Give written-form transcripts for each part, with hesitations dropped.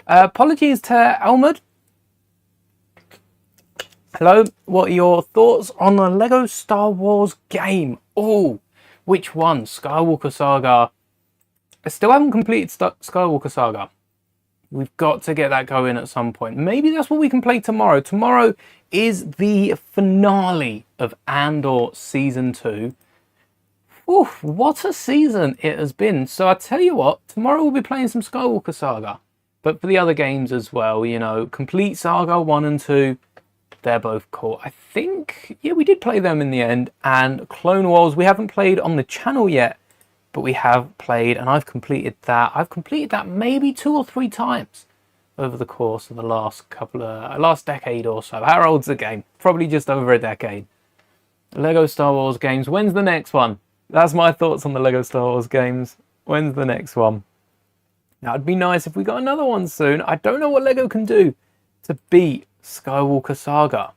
Apologies to Elmud. Hello, what are your thoughts on the Lego Star Wars game? Oh, which one? Skywalker Saga. I still haven't completed Skywalker Saga. We've got to get that going at some point. Maybe that's what we can play tomorrow. Tomorrow is the finale of Andor Season 2. Oof, what a season it has been. So I tell you what, tomorrow we'll be playing some Skywalker Saga. But for the other games as well, you know, Complete Saga 1 and 2, they're both cool. I think, yeah, we did play them in the end. And Clone Wars, we haven't played on the channel yet, but we have played, and I've completed that. I've completed that maybe 2 or 3 times over the course of the last decade or so. How old's the game? Probably just over a decade. Lego Star Wars games. When's the next one? That's my thoughts on the Lego Star Wars games. When's the next one? Now, it'd be nice if we got another one soon. I don't know what Lego can do to beat Skywalker Saga.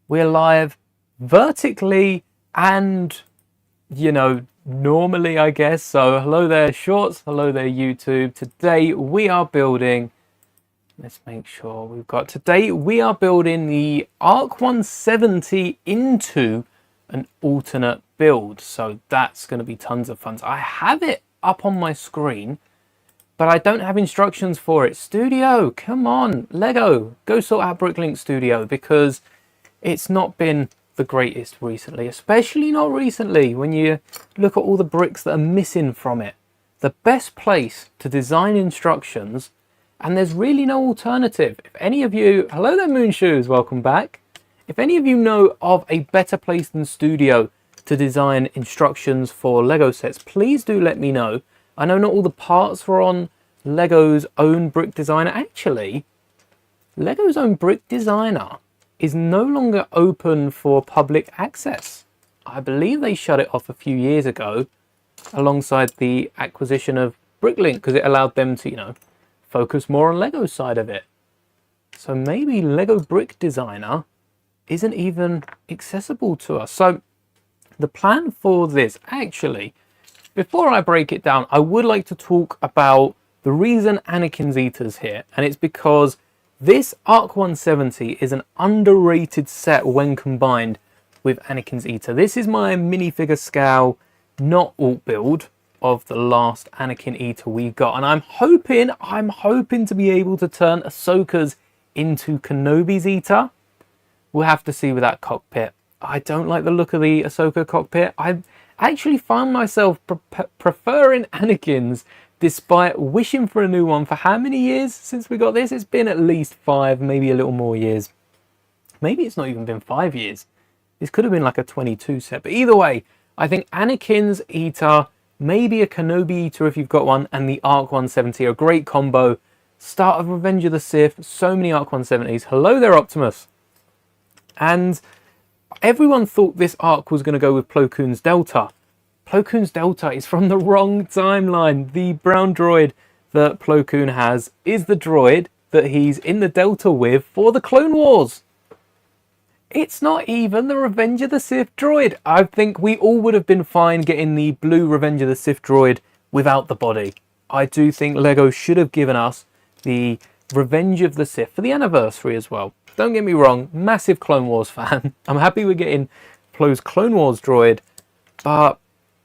We're live vertically and, you know, normally, I guess. So hello there, Shorts. Hello there, YouTube. Today we are building, let's make sure we've got, today we are building the Arc 170 into an alternate build. So that's going to be tons of fun. I have it up on my screen, but I don't have instructions for it. Studio, come on, Lego, go sort out Bricklink Studio, because it's not been the greatest recently, especially not recently when you look at all the bricks that are missing from it. The best place to design instructions, and there's really no alternative. If any of you, hello there Moonshoes, welcome back. If any of you know of a better place than Studio to design instructions for Lego sets, please do let me know. I know not all the parts are on Lego's own brick designer. Actually, Lego's own brick designer is no longer open for public access. I believe they shut it off a few years ago alongside the acquisition of Bricklink, because it allowed them to, you know, focus more on Lego's side of it. So maybe Lego Brick Designer isn't even accessible to us. So the plan for this, actually, before I break it down, I would like to talk about the reason Anakin's Eater's here, and it's because this Arc 170 is an underrated set when combined with Anakin's Eater. This is my minifigure scale, not alt build of the last Anakin Eater we got, and I'm hoping to be able to turn Ahsoka's into Kenobi's Eater. We'll have to see with that cockpit. I don't like the look of the Ahsoka cockpit. I actually found myself preferring Anakin's, despite wishing for a new one for how many years since we got this? It's been at least 5, maybe a little more years. Maybe it's not even been 5 years. This could have been like a 22 set. But either way, I think Anakin's Eater, maybe a Kenobi Eater if you've got one, and the Arc 170 are a great combo. Start of Revenge of the Sith, so many Arc 170s. Hello there, Optimus. And everyone thought this Arc was going to go with Plo Koon's Delta. Plo Koon's Delta is from the wrong timeline. The brown droid that Plo Koon has is the droid that he's in the Delta with for the Clone Wars. It's not even the Revenge of the Sith droid. I think we all would have been fine getting the blue Revenge of the Sith droid without the body. I do think Lego should have given us the Revenge of the Sith for the anniversary as well. Don't get me wrong, massive Clone Wars fan. I'm happy we're getting Plo's Clone Wars droid, but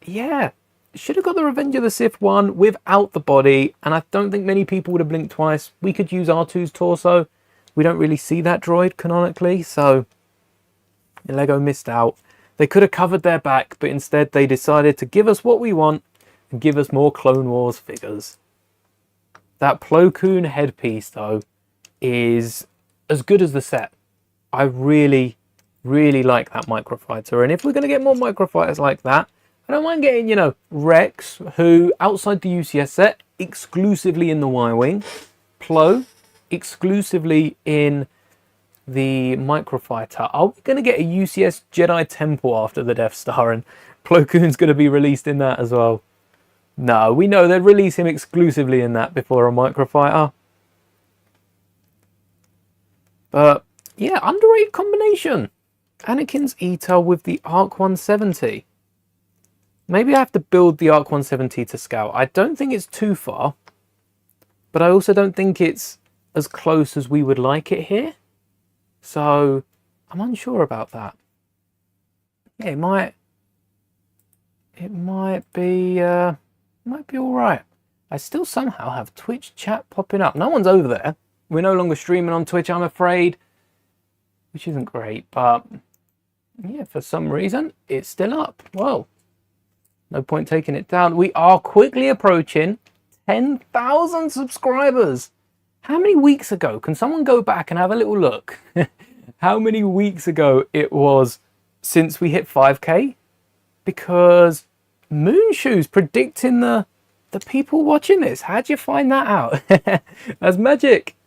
yeah, should have got the Revenge of the Sith one without the body, and I don't think many people would have blinked twice. We could use R2's torso. We don't really see that droid canonically, so Lego missed out. They could have covered their back, but instead they decided to give us what we want and give us more Clone Wars figures. That Plo Koon headpiece, though, is as good as the set. I really, really like that microfighter, and if we're going to get more microfighters like that, I don't mind getting, you know, Rex, who outside the UCS set, exclusively in the Y-Wing. Plo, exclusively in the microfighter. Are we going to get a UCS Jedi Temple after the Death Star, and Plo Koon's going to be released in that as well? No, we know they'd release him exclusively in that before a microfighter. But yeah, underrated combination. Anakin's Eater with the Arc 170. Maybe I have to build the Arc 170 to scale. I don't think it's too far, but I also don't think it's as close as we would like it here. So I'm unsure about that. Yeah, it might be all right. I still somehow have Twitch chat popping up. No one's over there. We're no longer streaming on Twitch, I'm afraid, which isn't great, but yeah, for some reason it's still up. Well, no point taking it down. We are quickly approaching 10,000 subscribers. How many weeks ago? Can someone go back and have a little look? How many weeks ago it was since we hit 5k? Because Moonshoe's predicting the people watching this. How'd you find that out? That's magic.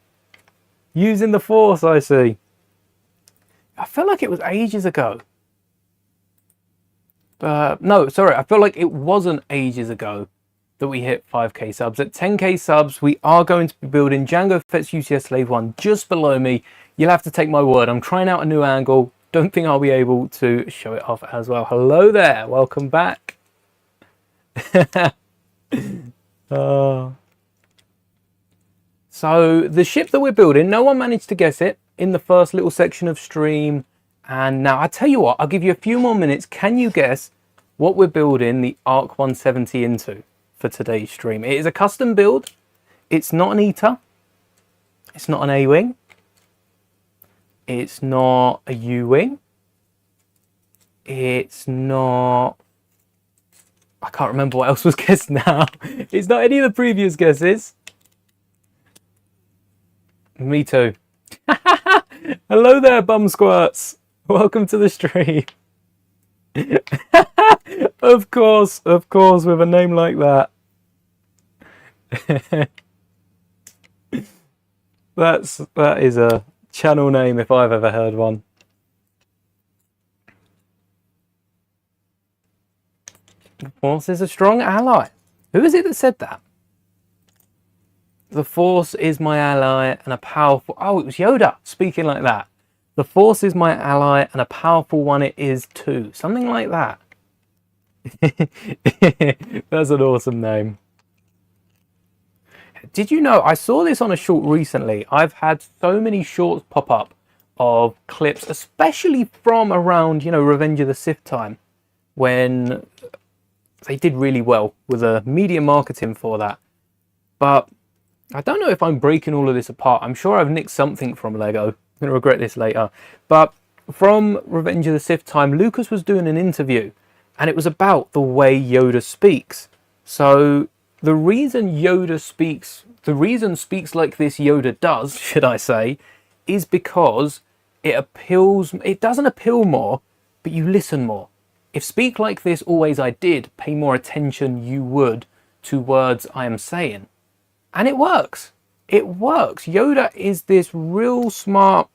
Using the Force, I see. I feel like it was ages ago. No, sorry. I feel like it wasn't ages ago that we hit 5k subs. At 10k subs, we are going to be building Jango Fett's UCS Slave 1 just below me. You'll have to take my word. I'm trying out a new angle. Don't think I'll be able to show it off as well. Hello there. Welcome back. So the ship that we're building, no one managed to guess it in the first little section of stream. And now I tell you what, I'll give you a few more minutes. Can you guess what we're building the Arc 170 into for today's stream? It is a custom build. It's not an Eater. It's not an A-Wing. It's not a U-Wing. It's not... I can't remember what else was guessed now. It's not any of the previous guesses. Me too. Hello there, bum squirts. Welcome to the stream. Of course, with a name like that. That is a channel name if I've ever heard one. The Force is a strong ally. Who is it that said that? The Force is my ally and a powerful... Oh, it was Yoda speaking like that. The Force is my ally and a powerful one it is too. Something like that. That's an awesome name. Did you know, I saw this on a short recently. I've had so many shorts pop up of clips, especially from around, you know, Revenge of the Sith time, when they did really well with the media marketing for that. But I don't know if I'm breaking all of this apart. I'm sure I've nicked something from Lego. I'm going to regret this later. But from Revenge of the Sith time, Lucas was doing an interview, and it was about the way Yoda speaks. So the reason speaks like this Yoda does, should I say, is because it doesn't appeal more, but you listen more. If speak like this always I did, pay more attention you would to words I am saying. And it works. It works. Yoda is this real smart...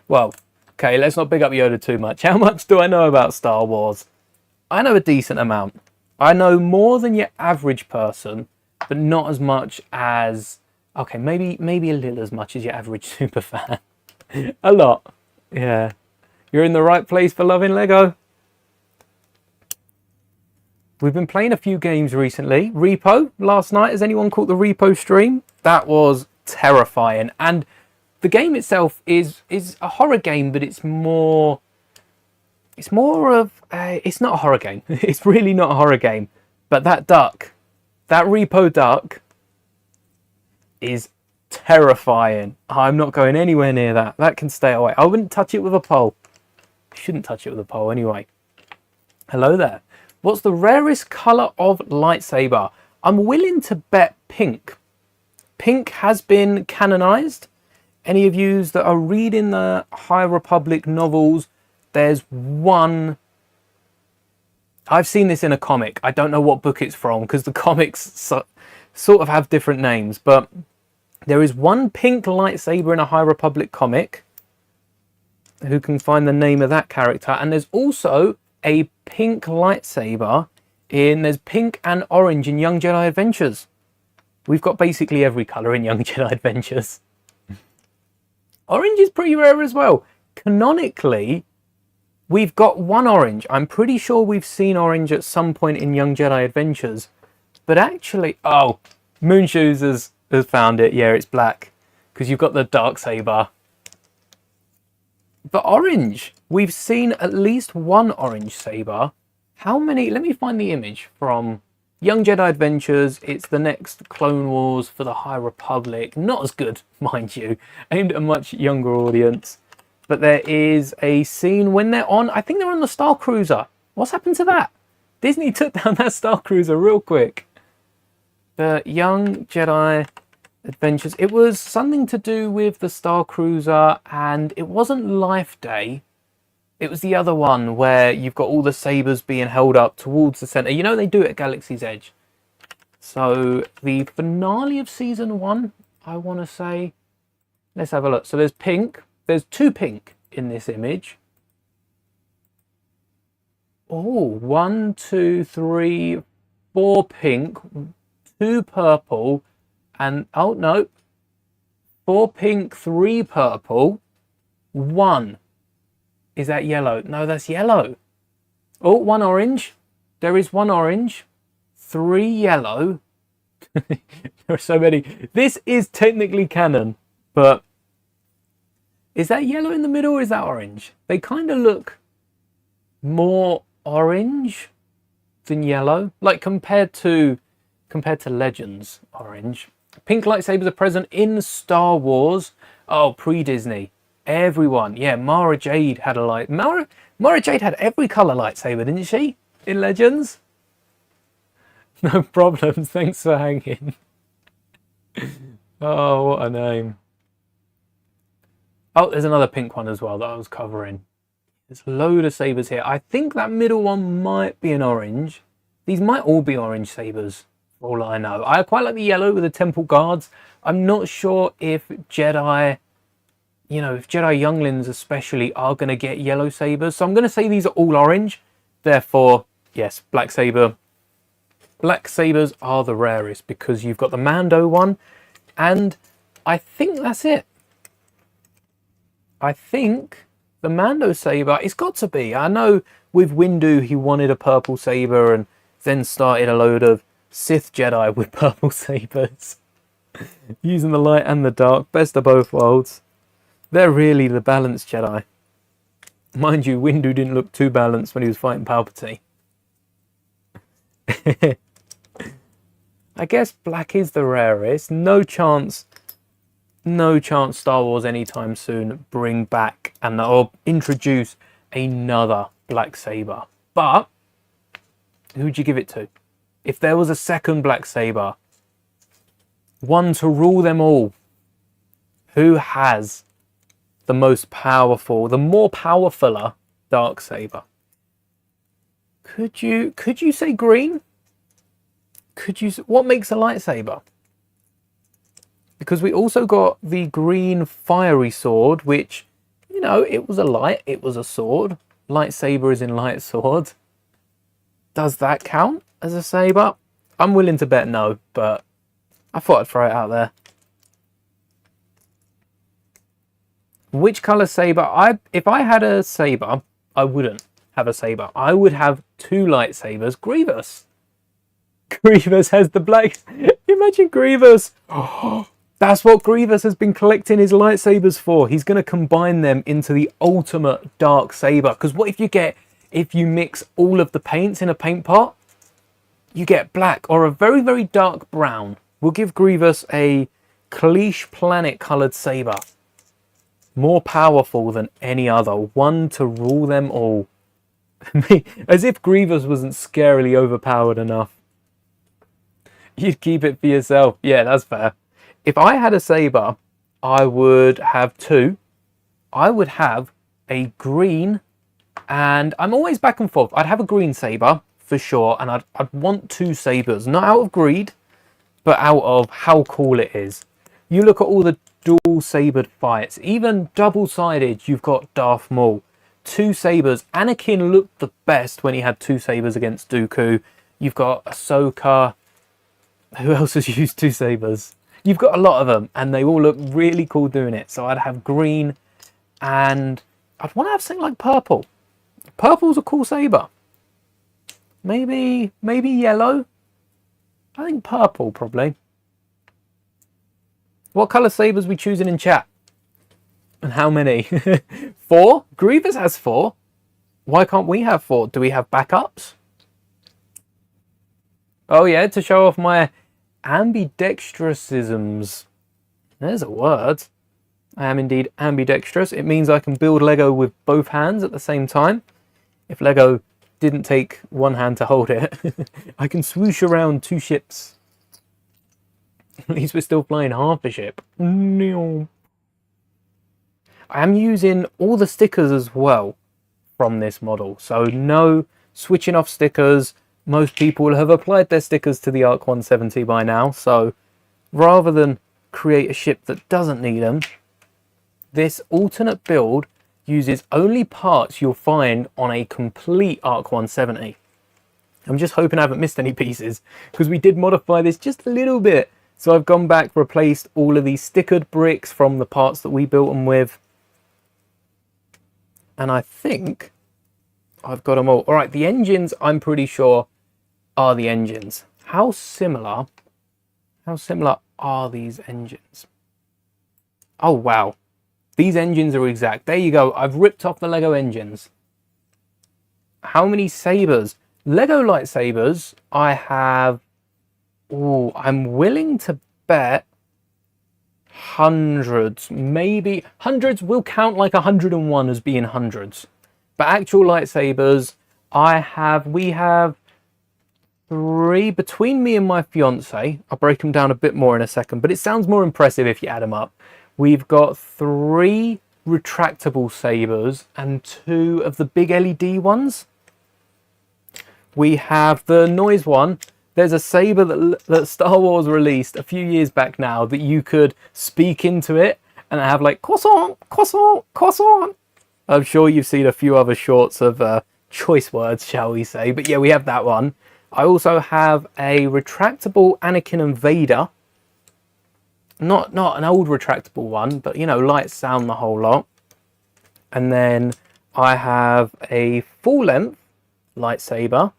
Well, okay, let's not big up Yoda too much. How much do I know about Star Wars? I know a decent amount. I know more than your average person, but not as much as... Okay, maybe a little as much as your average super fan. A lot. Yeah. You're in the right place for loving Lego. We've been playing a few games recently. Repo, last night. Has anyone caught the Repo stream? That was terrifying. And the game itself is a horror game, but it's more of... it's not a horror game. It's really not a horror game. But that duck, that Repo duck, is terrifying. I'm not going anywhere near that. That can stay away. I wouldn't touch it with a pole. Shouldn't touch it with a pole anyway. Hello there. What's the rarest colour of lightsaber? I'm willing to bet pink. Pink has been canonised. Any of you that are reading the High Republic novels, there's one... I've seen this in a comic. I don't know what book it's from because the comics sort of have different names. But there is one pink lightsaber in a High Republic comic. Who can find the name of that character? And there's also a pink lightsaber there's pink and orange in Young Jedi Adventures. We've got basically every colour in Young Jedi Adventures. Orange is pretty rare as well. Canonically, we've got one orange. I'm pretty sure we've seen orange at some point in Young Jedi Adventures. But actually... Oh, Moonshoes has found it. Yeah, it's black because you've got the dark saber. But orange, we've seen at least one orange saber. How many? Let me find the image from Young Jedi Adventures. It's the next Clone Wars for the High Republic. Not as good, mind you, aimed at a much younger audience. But there is a scene when they're on, I think they're on the Star Cruiser. What's happened to that? Disney took down that Star Cruiser real quick. The Young Jedi Adventures. It was something to do with the Star Cruiser, and it wasn't Life Day. It was the other one where you've got all the sabers being held up towards the center. You know they do it at Galaxy's Edge. So the finale of season 1, I want to say. Let's have a look. So there's pink. There's 2 pink in this image. Oh, 1, 2, 3, 4 pink, 2 purple, and oh no, 4 pink, 3 purple, 1. Is that yellow? No, that's yellow. Oh, 1 orange. There is 1 orange, 3 yellow. There are so many. This is technically canon, but is that yellow in the middle or is that orange? They kind of look more orange than yellow, like compared to Legends orange. Pink lightsabers are present in Star Wars. Oh, pre-Disney. Everyone. Yeah, Mara Jade had a light. Mara Jade had every color lightsaber, didn't she? In Legends? No problems. Thanks for hanging. Oh, what a name. Oh, there's another pink one as well that I was covering. There's a load of sabers here. I think that middle one might be an orange. These might all be orange sabers, for all I know. I quite like the yellow with the temple guards. I'm not sure if Jedi, if Jedi younglings especially are going to get yellow sabers. So I'm going to say these are all orange. Therefore, yes, black saber. Black sabers are the rarest because you've got the Mando one. And I think that's it. I think the Mando saber, it's got to be. I know with Windu he wanted a purple saber and then started a load of Sith Jedi with purple sabers. Using the light and the dark, best of both worlds. They're really the balanced Jedi. Mind you, Windu didn't look too balanced when he was fighting Palpatine. I guess black is the rarest. No chance Star Wars anytime soon bring back or introduce another black saber. But who'd you give it to? If there was a second black saber, one to rule them all, who has the most powerful, the more powerfuler dark saber? Could you say green? What makes a lightsaber? Because we also got the green fiery sword, which, it was a light, it was a sword. Lightsaber is in light sword. Does that count as a saber? I'm willing to bet no, but I thought I'd throw it out there. Which colour saber? If I had a saber, I wouldn't have a saber. I would have 2 lightsabers. Grievous. Grievous has the black. Imagine Grievous. Oh, that's what Grievous has been collecting his lightsabers for. He's going to combine them into the ultimate dark saber. Because what if you mix all of the paints in a paint pot? You get black or a very, very dark brown. We'll give Grievous a Cliche Planet coloured saber. More powerful than any other. One to rule them all. As if Grievous wasn't scarily overpowered enough. You'd keep it for yourself. Yeah, that's fair. If I had a saber, I would have 2. I would have a green, and I'm always back and forth. I'd have a green saber for sure, and I'd want 2 sabers, not out of greed, but out of how cool it is. You look at all the dual-sabered fights, even double-sided, you've got Darth Maul. 2 sabers. Anakin looked the best when he had 2 sabers against Dooku. You've got Ahsoka. Who else has used 2 sabers? You've got a lot of them, and they all look really cool doing it. So I'd have green, and I'd want to have something like purple. Purple's a cool saber. Maybe yellow. I think purple probably. What colour sabers we choosing in chat? And how many? 4? Grievous has 4. Why can't we have 4? Do we have backups? Oh yeah, to show off my ambidextrousisms. There's a word. I am indeed ambidextrous. It means I can build Lego with both hands at the same time. If Lego didn't take one hand to hold it, I can swoosh around 2 ships. At least we're still flying half a ship. No. I am using all the stickers as well from this model. So no switching off stickers. Most people have applied their stickers to the Arc 170 by now. So rather than create a ship that doesn't need them, this alternate build uses only parts you'll find on a complete Arc 170. I'm just hoping I haven't missed any pieces, because we did modify this just a little bit. So I've gone back, replaced all of these stickered bricks from the parts that we built them with. And I think I've got them all. All right, the engines, I'm pretty sure, are the engines. How similar are these engines? Oh, wow. These engines are exact. There you go. I've ripped off the Lego engines. How many sabers? Lego lightsabers, I have... Oh, I'm willing to bet hundreds. Maybe hundreds will count like 101 as being hundreds. But actual lightsabers, we have 3 between me and my fiance. I'll break them down a bit more in a second, but it sounds more impressive if you add them up. We've got 3 retractable sabers and 2 of the big LED ones. We have the noise one. There's a saber that Star Wars released a few years back now that you could speak into it and have like croissant, croissant, croissant. I'm sure you've seen a few other shorts of choice words, shall we say. But yeah, we have that one. I also have a retractable Anakin and Vader. Not an old retractable one, but you know, lights, sound, the whole lot. And then I have a full-length lightsaber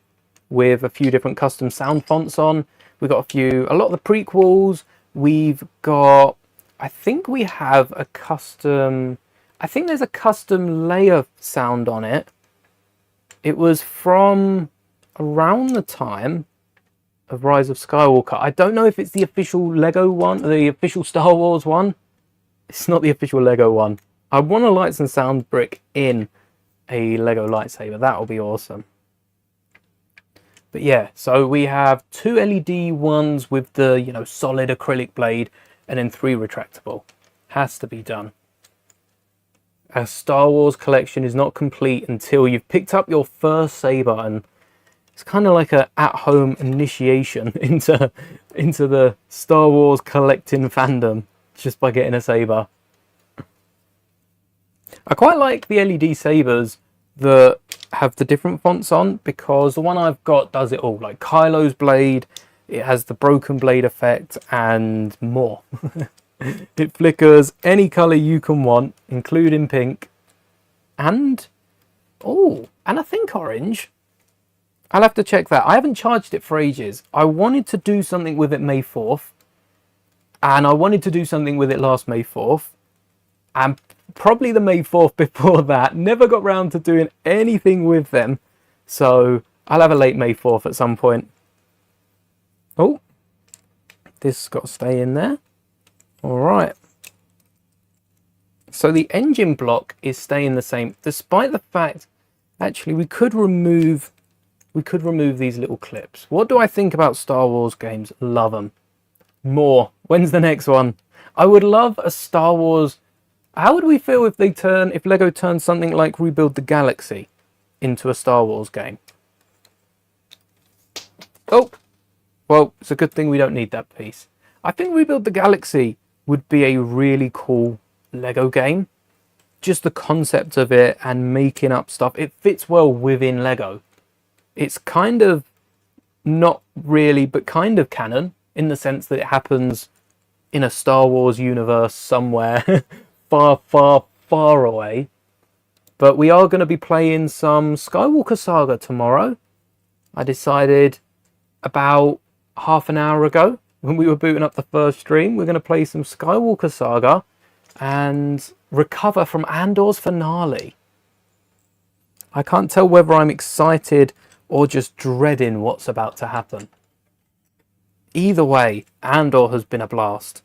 with a few different custom sound fonts on. We've got a lot of the prequels. We've got, I think we have a custom, I think there's a custom Leia sound on it. It was from around the time of Rise of Skywalker. I don't know if it's the official Lego one, the official Star Wars one. It's not the official Lego one. I want a lights and sound brick in a Lego lightsaber. That'll be awesome. But yeah, so we have 2 LED ones with the, you know, solid acrylic blade, and then 3 retractable. Has to be done. A Star Wars collection is not complete until you've picked up your first saber, and it's kind of like a at-home initiation into the Star Wars collecting fandom, just by getting a saber. I quite like the LED sabers that have the different fonts on, because the one I've got does it all, like Kylo's blade, it has the broken blade effect and more. It flickers any color you can want, including pink, and I think orange. I'll have to check that. I haven't charged it for ages. I wanted to do something with it May 4th, and I wanted to do something with it last May 4th, and probably the May 4th before that. Never got round to doing anything with them. So I'll have a late May 4th at some point. Oh, this has got to stay in there. All right. So the engine block is staying the same, despite the fact, actually, we could remove these little clips. What do I think about Star Wars games? Love them. More. When's the next one? I would love a Star Wars. How would we feel if Lego turns something like Rebuild the Galaxy into a Star Wars game? Oh, well, it's a good thing we don't need that piece. I think Rebuild the Galaxy would be a really cool Lego game. Just the concept of it and making up stuff. It fits well within Lego. It's kind of not really, but kind of canon in the sense that it happens in a Star Wars universe somewhere far, far, far away. But we are going to be playing some Skywalker Saga tomorrow. I decided about half an hour ago. when we were booting up the first stream. We're going to play some Skywalker Saga and recover from Andor's finale. I can't tell whether I'm excited or just dreading what's about to happen. Either way, Andor has been a blast.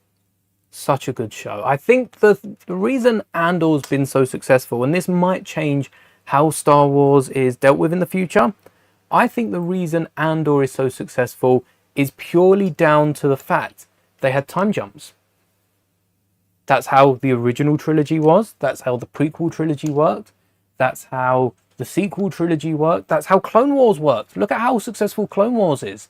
Such a good show. I think the reason Andor's been so successful, and this might change how Star Wars is dealt with in the future, I think the reason Andor is so successful is purely down to the fact they had time jumps. That's how the original trilogy was. That's how the prequel trilogy worked. That's how the sequel trilogy worked. That's how Clone Wars worked. Look at how successful Clone Wars is.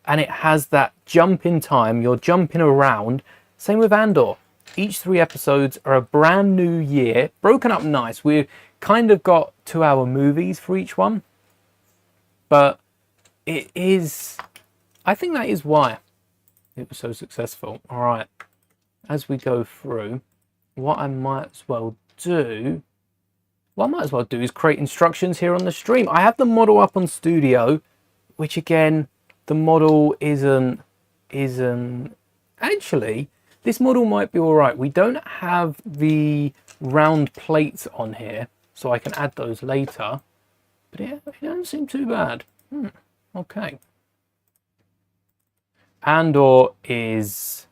And it has that jump in time. You're jumping around. Same with Andor. Each 3 episodes are a brand new year, broken up nice. We've kind of got 2-hour movies for each one. But it is... I think that is why it was so successful. All right. As we go through, what I might as well do... What I might as well do is create instructions here on the stream. I have the model up on Studio, which again, the model isn't... Actually, this model might be all right. We don't have the round plates on here, so I can add those later. But it doesn't seem too bad. Okay. Andor is...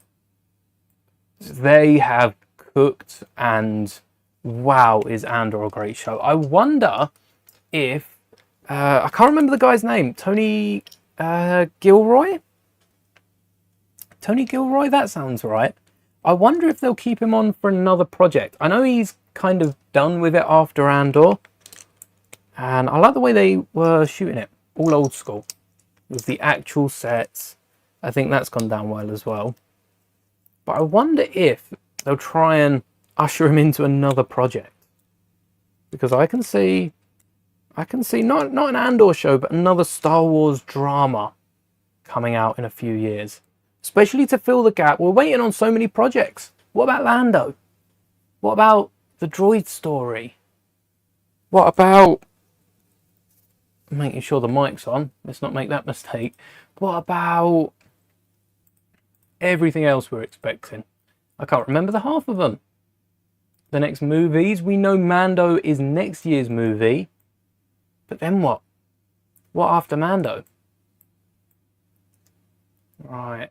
They have cooked, and wow, is Andor a great show. I wonder if... I can't remember the guy's name. Tony Gilroy? Tony Gilroy? That sounds right. I wonder if they'll keep him on for another project. I know he's kind of done with it after Andor. And I like the way they were shooting it. All old school. With the actual sets. I think that's gone down well as well. But I wonder if they'll try and usher him into another project. Because I can see not an Andor show, but another Star Wars drama coming out in a few years. Especially to fill the gap. We're waiting on so many projects. What about Lando? What about the droid story? What about... making sure the mic's on. Let's not make that mistake. What about everything else we're expecting? I can't remember the half of them. The next movies. We know Mando is next year's movie. But then what? What after Mando? Right.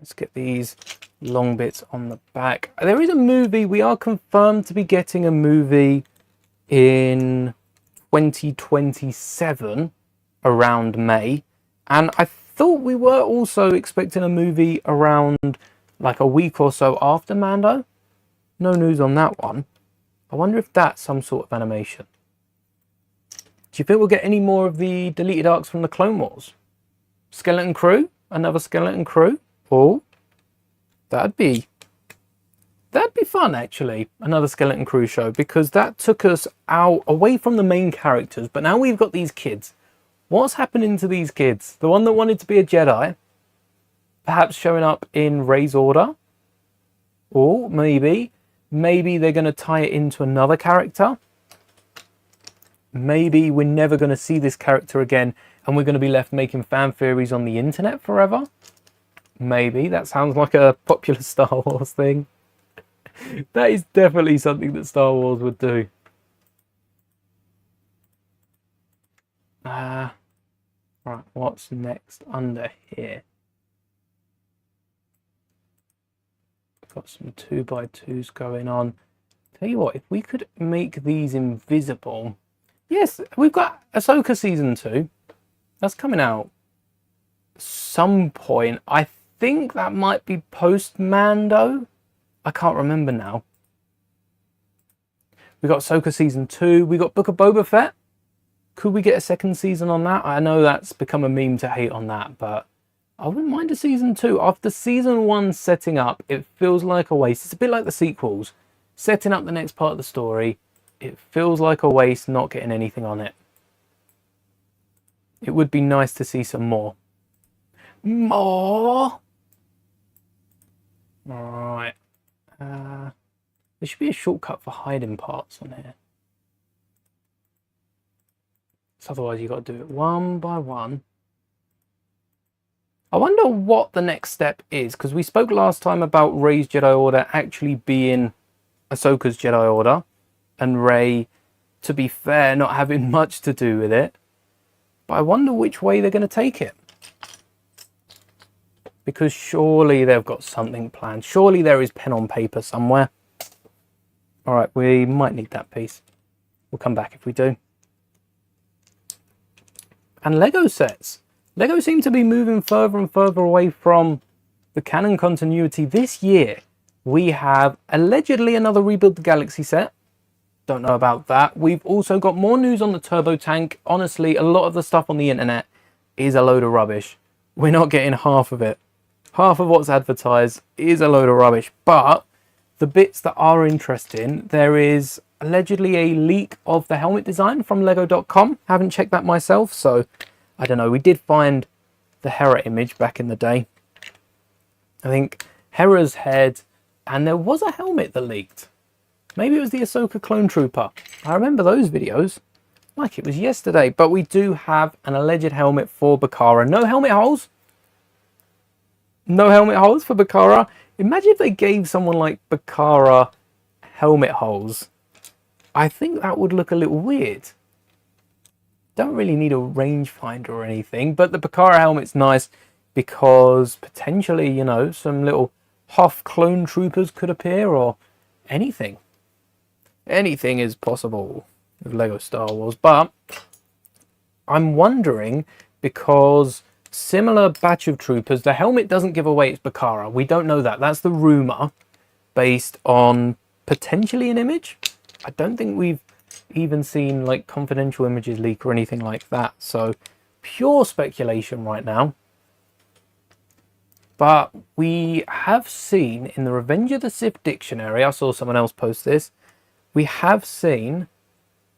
Let's get these long bits on the back. There is a movie. We are confirmed to be getting a movie in 2027 around May. And I thought we were also expecting a movie around like a week or so after Mando. No news on that one. I wonder if that's some sort of animation. Do you think we'll get any more of the deleted arcs from the Clone Wars? Skeleton Crew? Another Skeleton Crew? Oh, that'd be fun, actually. Another Skeleton Crew show, because that took us out away from the main characters. But now we've got these kids. What's happening to these kids? The one that wanted to be a Jedi, perhaps showing up in Rey's Order, or maybe they're going to tie it into another character. Maybe we're never going to see this character again, and we're going to be left making fan theories on the internet forever. Maybe. That sounds like a popular Star Wars thing. That is definitely something that Star Wars would do. Right, what's next under here? Got some 2x2s going on. Tell you what, if we could make these invisible... Yes, we've got Ahsoka Season 2. That's coming out some point. I think that might be post-Mando. I can't remember now. We got Ahsoka Season 2. We got Book of Boba Fett. Could we get a second season on that? I know that's become a meme to hate on that, but I wouldn't mind a Season 2. After Season 1 setting up, it feels like a waste. It's a bit like the sequels. Setting up the next part of the story, it feels like a waste not getting anything on it. It would be nice to see some more. More? Alright. There should be a shortcut for hiding parts on here. So otherwise you've got to do it one by one. I wonder what the next step is, because we spoke last time about Rey's Jedi Order actually being Ahsoka's Jedi Order, and Rey, to be fair, not having much to do with it. But I wonder which way they're going to take it. Because surely they've got something planned. Surely there is pen on paper somewhere. Alright, we might need that piece. We'll come back if we do. And Lego sets. Lego seem to be moving further and further away from the canon continuity. This year, we have allegedly another Rebuild the Galaxy set. Don't know about that. We've also got more news on the turbo tank. Honestly, a lot of the stuff on the internet is a load of rubbish. We're not getting half of it. Half of what's advertised is a load of rubbish. But the bits that are interesting, there is allegedly a leak of the helmet design from lego.com. Haven't checked that myself, so I don't know. We did find the Hera image back in the day. I think Hera's head, and there was a helmet that leaked. Maybe it was the Ahsoka clone trooper. I remember those videos like it was yesterday. But we do have an alleged helmet for Bakara. No helmet holes. No helmet holes for Bakara. Imagine if they gave someone like Bakara helmet holes. I think that would look a little weird. Don't really need a rangefinder or anything. But the Bakara helmet's nice because potentially, you know, some little Hoth clone troopers could appear or anything. Anything is possible with Lego Star Wars, but I'm wondering, because similar batch of troopers, the helmet doesn't give away it's Bakara. We don't know that. That's the rumor based on potentially an image. I don't think we've even seen like confidential images leak or anything like that. So pure speculation right now. But we have seen in the Revenge of the Sith dictionary, I saw someone else post this, we have seen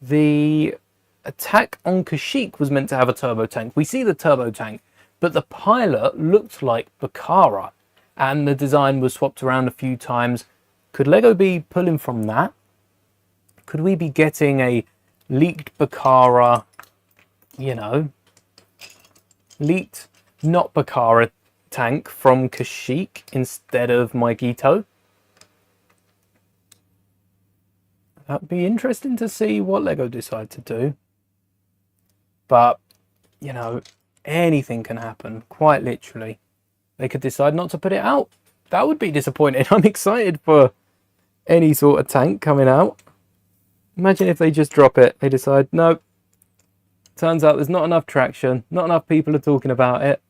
the attack on Kashyyyk was meant to have a turbo tank. We see the turbo tank, but the pilot looked like Bakara, and the design was swapped around a few times. Could Lego be pulling from that? Could we be getting a leaked Bakara, you know, leaked not Bakara tank from Kashyyyk instead of Mike Ito? That'd be interesting to see what Lego decide to do. But, you know, anything can happen, quite literally. They could decide not to put it out. That would be disappointing. I'm excited for any sort of tank coming out. Imagine if they just drop it. They decide, no, turns out there's not enough traction. Not enough people are talking about it.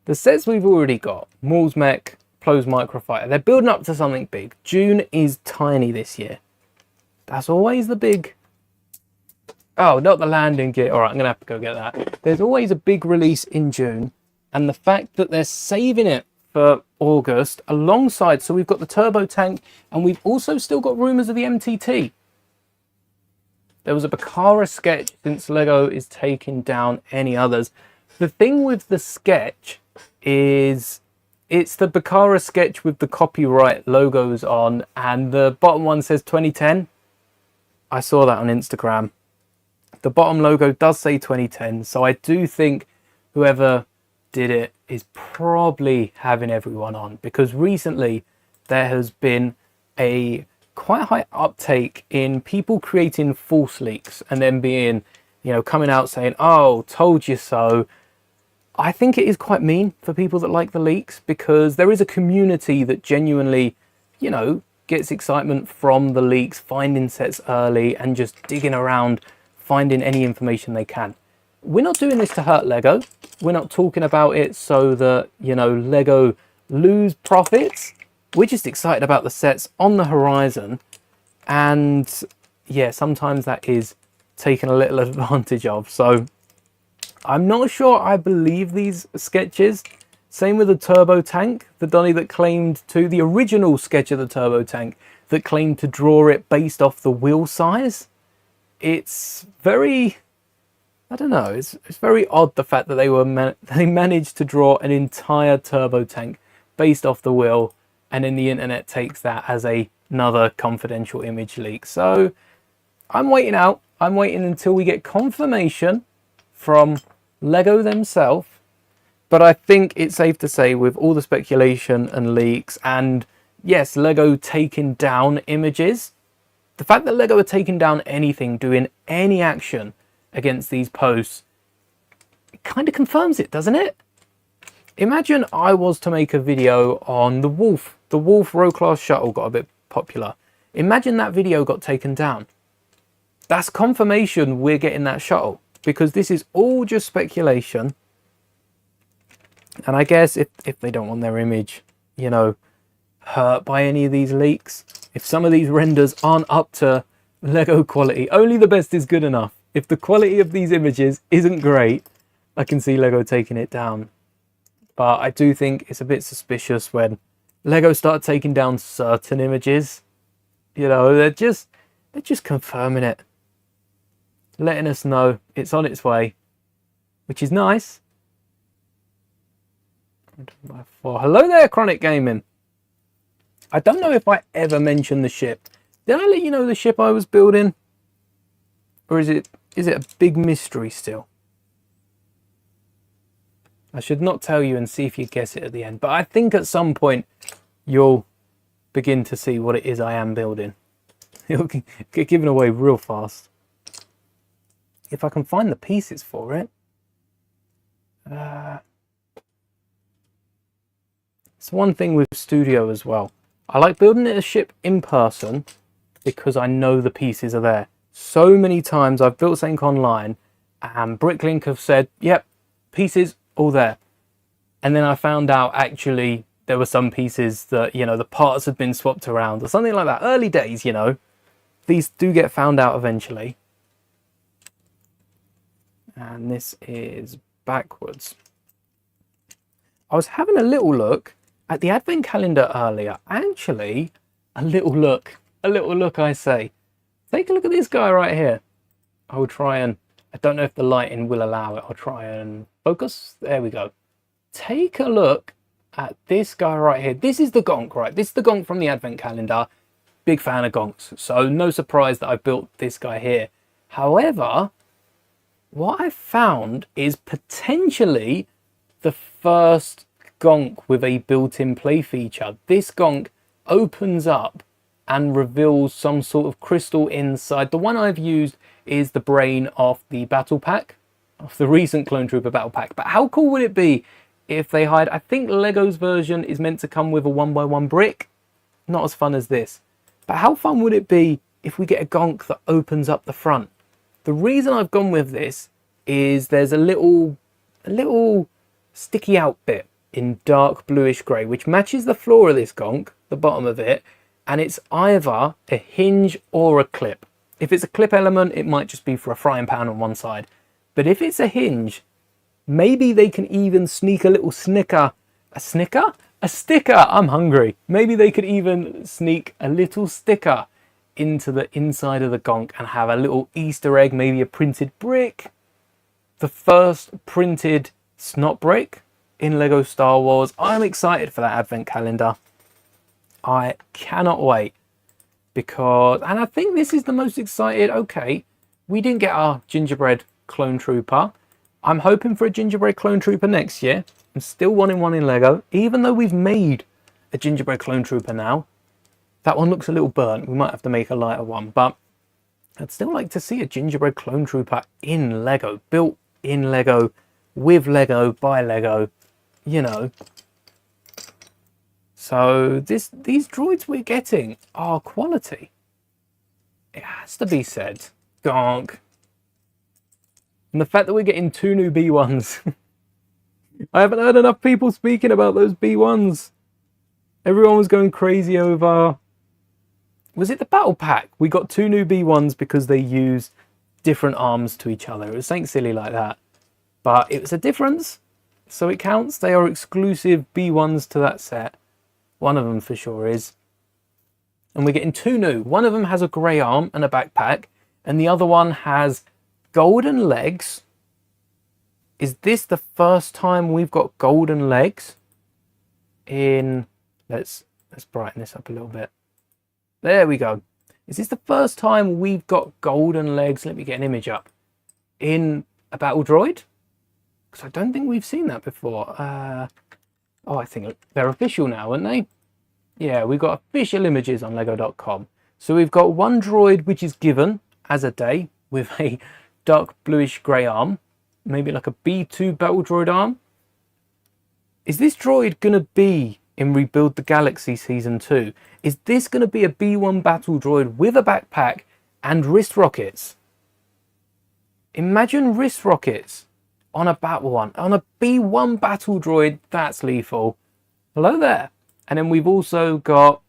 The sets we've already got, Maul's Mech, Plo's Microfighter, they're building up to something big. June is tiny this year. That's always the big... Oh, not the landing gear. All right, I'm going to have to go get that. There's always a big release in June. And the fact that they're saving it for August alongside... So we've got the turbo tank, and we've also still got rumours of the MTT. There was a Bakara sketch since Lego is taking down any others. The thing with the sketch is... It's the Bakara sketch with the copyright logos on, and the bottom one says 2010. I saw that on Instagram. The bottom logo does say 2010, so I do think whoever did it is probably having everyone on, because recently there has been a quite high uptake in people creating false leaks and then being, you know, coming out saying, oh, told you so. I think it is quite mean for people that like the leaks, because there is a community that genuinely, you know, gets excitement from the leaks, finding sets early and just digging around, finding any information they can. We're not doing this to hurt Lego. We're not talking about it so that, you know, Lego lose profits. We're just excited about the sets on the horizon. And yeah, sometimes that is taken a little advantage of. So I'm not sure I believe these sketches. Same with the turbo tank, the Donny that claimed to, the original sketch of the turbo tank, that claimed to draw it based off the wheel size. It's very, I don't know, it's very odd, the fact that they managed to draw an entire turbo tank based off the wheel, and then the internet takes that as another confidential image leak. So I'm waiting out. I'm waiting until we get confirmation from Lego themselves But I think it's safe to say, with all the speculation and leaks, and yes, Lego taking down images, the fact that Lego are taking down anything, doing any action against these posts, it kind of confirms it, doesn't it? Imagine I was to make a video on the Wolf. The Wolf Row Class Shuttle got a bit popular. Imagine that video got taken down. That's confirmation we're getting that shuttle, because this is all just speculation. And I guess if they don't want their image, you know, hurt by any of these leaks, if some of these renders aren't up to Lego quality, only the best is good enough. If the quality of these images isn't great, I can see Lego taking it down. But I do think it's a bit suspicious when Lego start taking down certain images. You know, they're just confirming it, letting us know it's on its way, which is nice. Hello there, Chronic Gaming. I don't know if I ever mentioned the ship. Did I let you know the ship I was building? Or is it a big mystery still? I should not tell you and see if you guess it at the end. But I think at some point you'll begin to see what it is I am building. It'll get given away real fast. If I can find the pieces for it. It's one thing with Studio as well. I like building a ship in person because I know the pieces are there. So many times I've built something online and Bricklink have said, yep, pieces all there. And then I found out actually there were some pieces that, you know, the parts had been swapped around or something like that. Early days, you know. These do get found out eventually. And this is backwards. I was having a little look at the advent calendar earlier. Actually, a little look I say. Take a look at this guy right here. I will try and, I don't know if the lighting will allow it. I'll try and focus. There we go. Take a look at this guy right here. This is the gonk, right? This is the gonk from the advent calendar. Big fan of gonks. So no surprise that I built this guy here. However, what I found is potentially the first gonk with a built-in play feature. This gonk opens up and reveals some sort of crystal inside. The one I've used is the brain of the battle pack, of the recent Clone Trooper battle pack. But how cool would it be if they hide? I think Lego's version is meant to come with a 1x1 brick. Not as fun as this. But how fun would it be if we get a gonk that opens up the front? The reason I've gone with this is there's a little sticky out bit in dark bluish grey, which matches the floor of this gonk, the bottom of it, and it's either a hinge or a clip. If it's a clip element, it might just be for a frying pan on one side. But if it's a hinge, maybe they can even sneak a little sticker. I'm hungry. Maybe they could even sneak a little sticker into the inside of the gonk and have a little Easter egg, maybe a printed brick. The first printed snot brick in Lego Star Wars. I'm excited for that advent calendar. I cannot wait, because, and I think this is the most excited. Okay, we didn't get our gingerbread clone trooper. I'm hoping for a gingerbread clone trooper next year. I'm still wanting one in Lego, even though we've made a gingerbread clone trooper now. That one looks a little burnt. We might have to make a lighter one, but I'd still like to see a gingerbread clone trooper in Lego, built in Lego, with Lego, by Lego, you know. So these droids we're getting are quality. It has to be said. Gonk. And the fact that we're getting 2 new B1s. I haven't heard enough people speaking about those B1s. Everyone was going crazy over... Was it the battle pack? We got 2 new B1s because they use different arms to each other. It was something silly like that. But it was a difference. So it counts. They are exclusive B1s to that set. One of them for sure is. And we're getting 2 new. One of them has a grey arm and a backpack. And the other one has golden legs. Is this the first time we've got golden legs? In... Let's brighten this up a little bit. There we go. Is this the first time we've got golden legs? Let me get an image up. In a battle droid? Because I don't think we've seen that before. Oh, I think they're official now, aren't they? Yeah, we've got official images on lego.com. So we've got one droid which is given as a day with a dark bluish grey arm. Maybe like a B2 battle droid arm. Is this droid going to be in Rebuild the Galaxy Season 2? Is this going to be a B1 battle droid with a backpack and wrist rockets? Imagine wrist rockets on a battle one, on a B1 battle droid. That's lethal. Hello there. And then we've also got,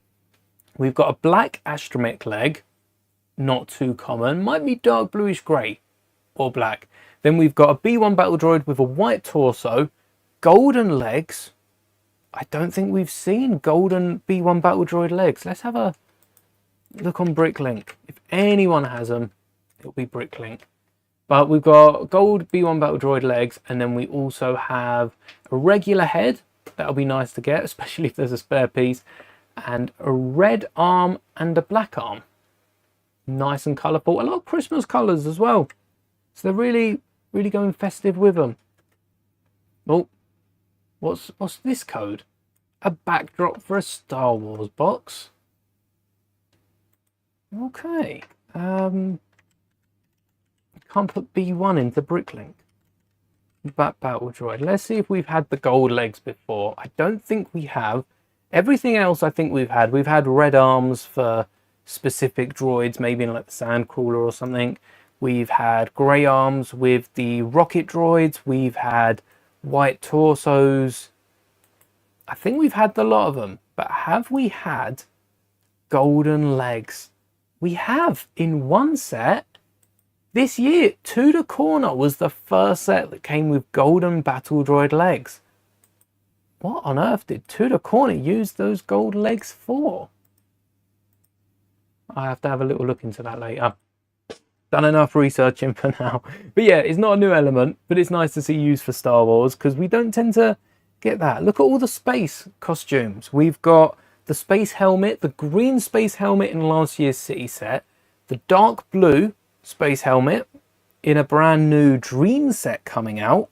a black astromech leg, not too common, might be dark bluish grey or black. Then we've got a B1 battle droid with a white torso, golden legs. I don't think we've seen golden B1 battle droid legs. Let's have a look on Bricklink. If anyone has them, it'll be Bricklink. But we've got gold B1 battle droid legs, and then we also have a regular head. That'll be nice to get, especially if there's a spare piece. And a red arm and a black arm. Nice and colourful. A lot of Christmas colours as well. So they're really going festive with them. Oh, what's this code? A backdrop for a Star Wars box. Okay. Can't put B1 into Bricklink. Battle droid. Let's see if we've had the gold legs before. I don't think we have. Everything else I think we've had. We've had red arms for specific droids, maybe in like the Sandcrawler or something. We've had grey arms with the rocket droids. We've had white torsos. I think we've had a lot of them. But have we had golden legs? We have in one set. This year, To the Corner was the first set that came with golden battle droid legs. What on earth did To the Corner use those gold legs for? I have to have a little look into that later. Done enough researching for now. But yeah, it's not a new element, but it's nice to see used for Star Wars because we don't tend to get that. Look at all the space costumes. We've got the space helmet, the green space helmet in last year's City set, the dark blue space helmet in a brand new Dream set coming out,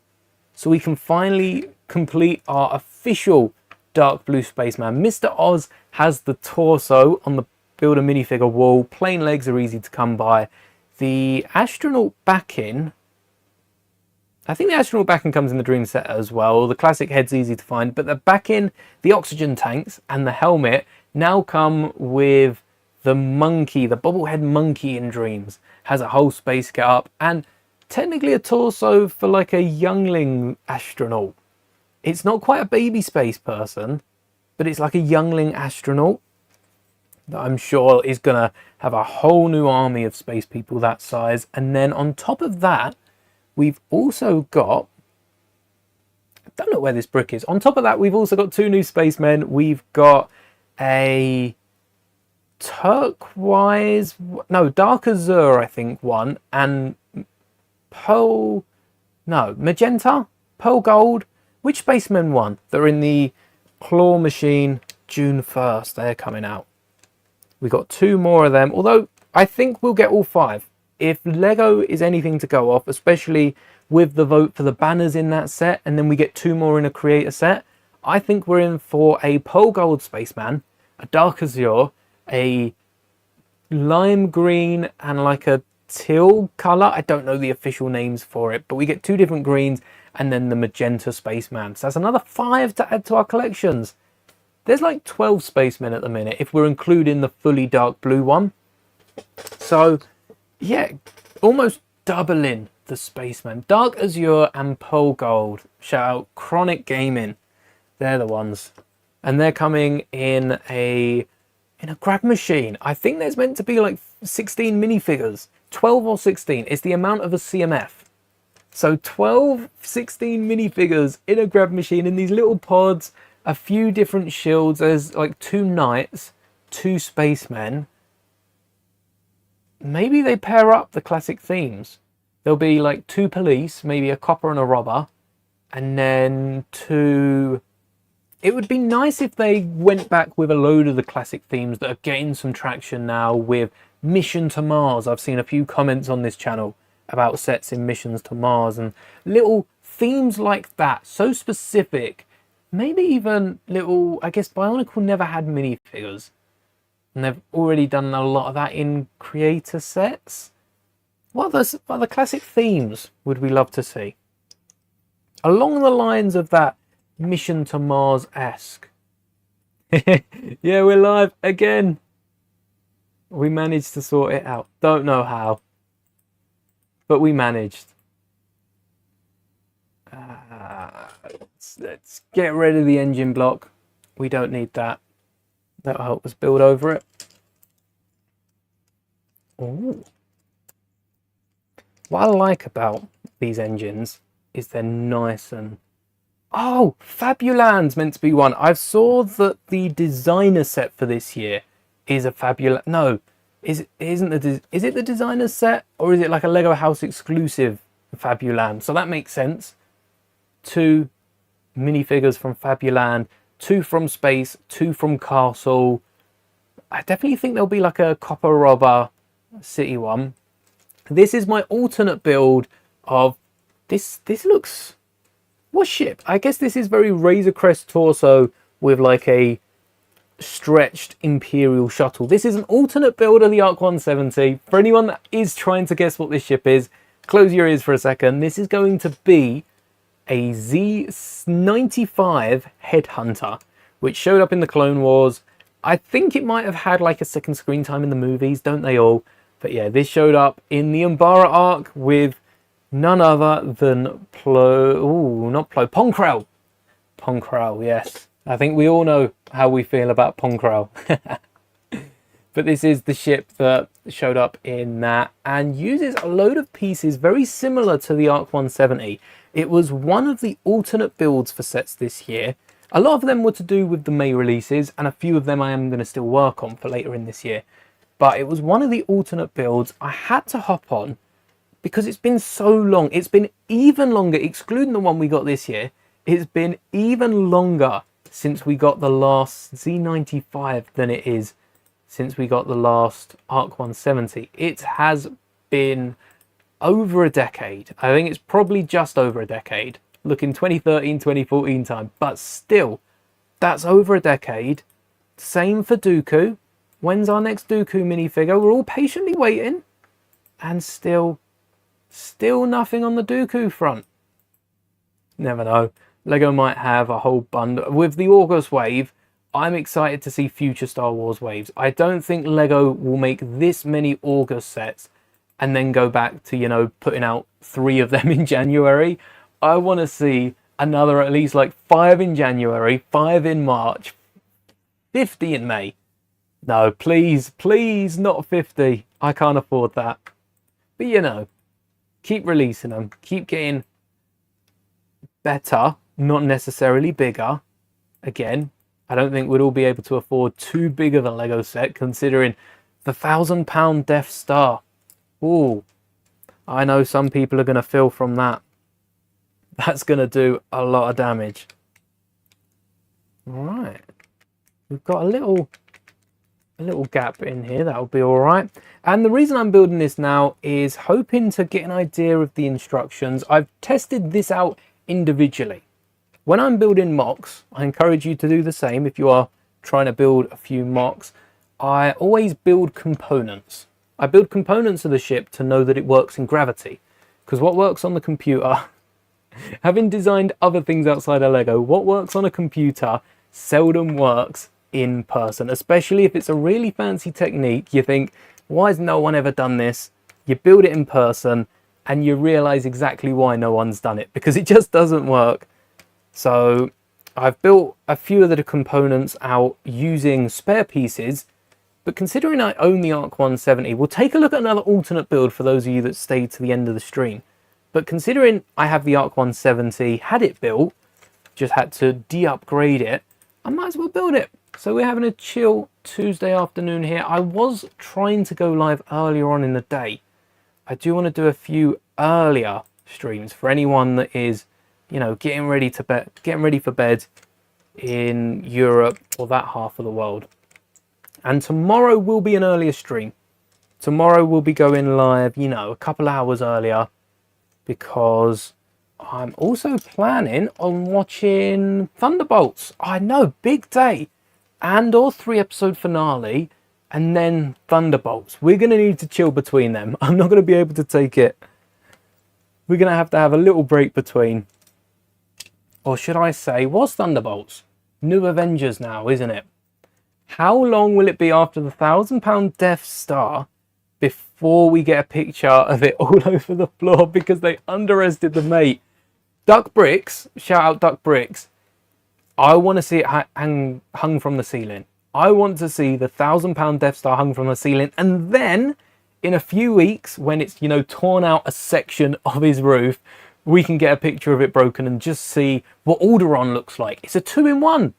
so we can finally complete our official dark blue spaceman. Mr. Oz has the torso on the build a minifigure wall. Plain legs are easy to come by. The astronaut backing, I think the astronaut backing comes in the Dream set as well. The classic head's easy to find, but the backing, the oxygen tanks and the helmet now come with the monkey, the bobblehead monkey in Dreams. Has a whole space get up and technically a torso for like a youngling astronaut. It's not quite a baby space person, but it's like a youngling astronaut that I'm sure is going to have a whole new army of space people that size. And then on top of that, we've also got, I don't know where this brick is. On top of that, we've also got two new spacemen. We've got a turquoise, no, dark azure, I think one, and pearl, no, magenta, pearl gold. Which spacemen won? They're in the claw machine June 1st. They're coming out. We got two more of them, although I think we'll get all five. If Lego is anything to go off, especially with the vote for the banners in that set, and then we get two more in a creator set, I think we're in for a pearl gold spaceman, a dark azure, a lime green, and like a teal color. I don't know the official names for it, but we get two different greens and then the magenta spaceman. So that's another 5 to add to our collections. There's like 12 spacemen at the minute if we're including the fully dark blue one. So yeah, almost doubling the spacemen. Dark azure and pearl gold. Shout out Chronic Gaming. They're the ones. And they're coming in a grab machine. I think there's meant to be like 16 minifigures. 12 or 16. It's the amount of a CMF. So 12, 16 minifigures in a grab machine in these little pods. A few different shields. There's like 2 knights, 2 spacemen. Maybe they pair up the classic themes. There'll be like 2 police, maybe a copper and a robber. And then 2... It would be nice if they went back with a load of the classic themes that are getting some traction now with Mission to Mars. I've seen a few comments on this channel about sets in Missions to Mars and little themes like that, so specific. Maybe even little, I guess Bionicle never had minifigures. And they've already done a lot of that in creator sets. What other classic themes would we love to see? Along the lines of that Mission to Mars-esque. Yeah, we're live again. We managed to sort it out. Don't know how. But we managed. Let's get rid of the engine block. We don't need that. That'll help us build over it. Ooh. What I like about these engines is they're nice and... Oh, Fabuland's meant to be one. I saw that the designer set for this year is a Fabuland. No, is it the designer set, or is it like a Lego House exclusive Fabuland? So that makes sense. 2 minifigures from Fabuland, 2 from Space, 2 from Castle. I definitely think there'll be like a Copper Robber City one. This is my alternate build of this. This looks... What ship? I guess this is very Razor Crest torso with like a stretched Imperial shuttle. This is an alternate build of the Arc 170. For anyone that is trying to guess what this ship is, close your ears for a second. This is going to be a Z-95 Headhunter, which showed up in the Clone Wars. I think it might have had like a second screen time in the movies, don't they all? But yeah, this showed up in the Umbara arc with none other than Ponkrell. Ponkrell, yes. I think we all know how we feel about Ponkrell. But this is the ship that showed up in that and uses a load of pieces very similar to the Arc 170. It was one of the alternate builds for sets this year. A lot of them were to do with the May releases, and a few of them I am going to still work on for later in this year. But it was one of the alternate builds I had to hop on because it's been so long. It's been even longer, excluding the one we got this year. It's been even longer since we got the last Z-95 than it is since we got the last Arc 170. It has been over a decade. I think it's probably just over a decade. Looking 2013, 2014 time. But still, that's over a decade. Same for Dooku. When's our next Dooku minifigure? We're all patiently waiting. And still nothing on the Dooku front. Never know. Lego might have a whole bundle. With the August wave, I'm excited to see future Star Wars waves. I don't think Lego will make this many August sets and then go back to, you know, putting out 3 of them in January. I want to see another at least like 5 in January, 5 in March, 50 in May. No, please, please, not 50. I can't afford that. But, you know, keep releasing them. Keep getting better, not necessarily bigger. Again, I don't think we'd all be able to afford too big of a Lego set, considering the £1,000 Death Star. Ooh, I know some people are going to feel from that. That's going to do a lot of damage. All right. We've got a little gap in here. That'll be all right. And the reason I'm building this now is hoping to get an idea of the instructions. I've tested this out individually. When I'm building mocks, I encourage you to do the same. If you are trying to build a few mocks, I always build components. I build components of the ship to know that it works in gravity. Because what works on the computer, having designed other things outside of Lego, what works on a computer seldom works in person, especially if it's a really fancy technique. You think, why has no one ever done this? You build it in person and you realize exactly why no one's done it, because it just doesn't work. So I've built a few of the components out using spare pieces, but considering I own the Arc 170, we'll take a look at another alternate build for those of you that stayed to the end of the stream. But considering I have the Arc 170, had it built, just had to de-upgrade it, I might as well build it. So we're having a chill Tuesday afternoon here. I was trying to go live earlier on in the day. I do want to do a few earlier streams for anyone that is, you know, getting ready for bed in Europe or that half of the world. And tomorrow will be an earlier stream. Tomorrow we'll be going live, you know, a couple hours earlier, because I'm also planning on watching Thunderbolts. I know, big day. And or 3-episode finale. And then Thunderbolts. We're going to need to chill between them. I'm not going to be able to take it. We're going to have a little break between. Or should I say, was Thunderbolts? New Avengers now, isn't it? How long will it be after the £1,000 Death Star before we get a picture of it all over the floor because they underestimated Duck Bricks? Shout out Duck Bricks. I want to see it hung from the ceiling. I want to see the £1,000 Death Star hung from the ceiling, and then in a few weeks, when it's, you know, torn out a section of his roof, we can get a picture of it broken and just see what Alderaan looks like. It's a 2-in-1.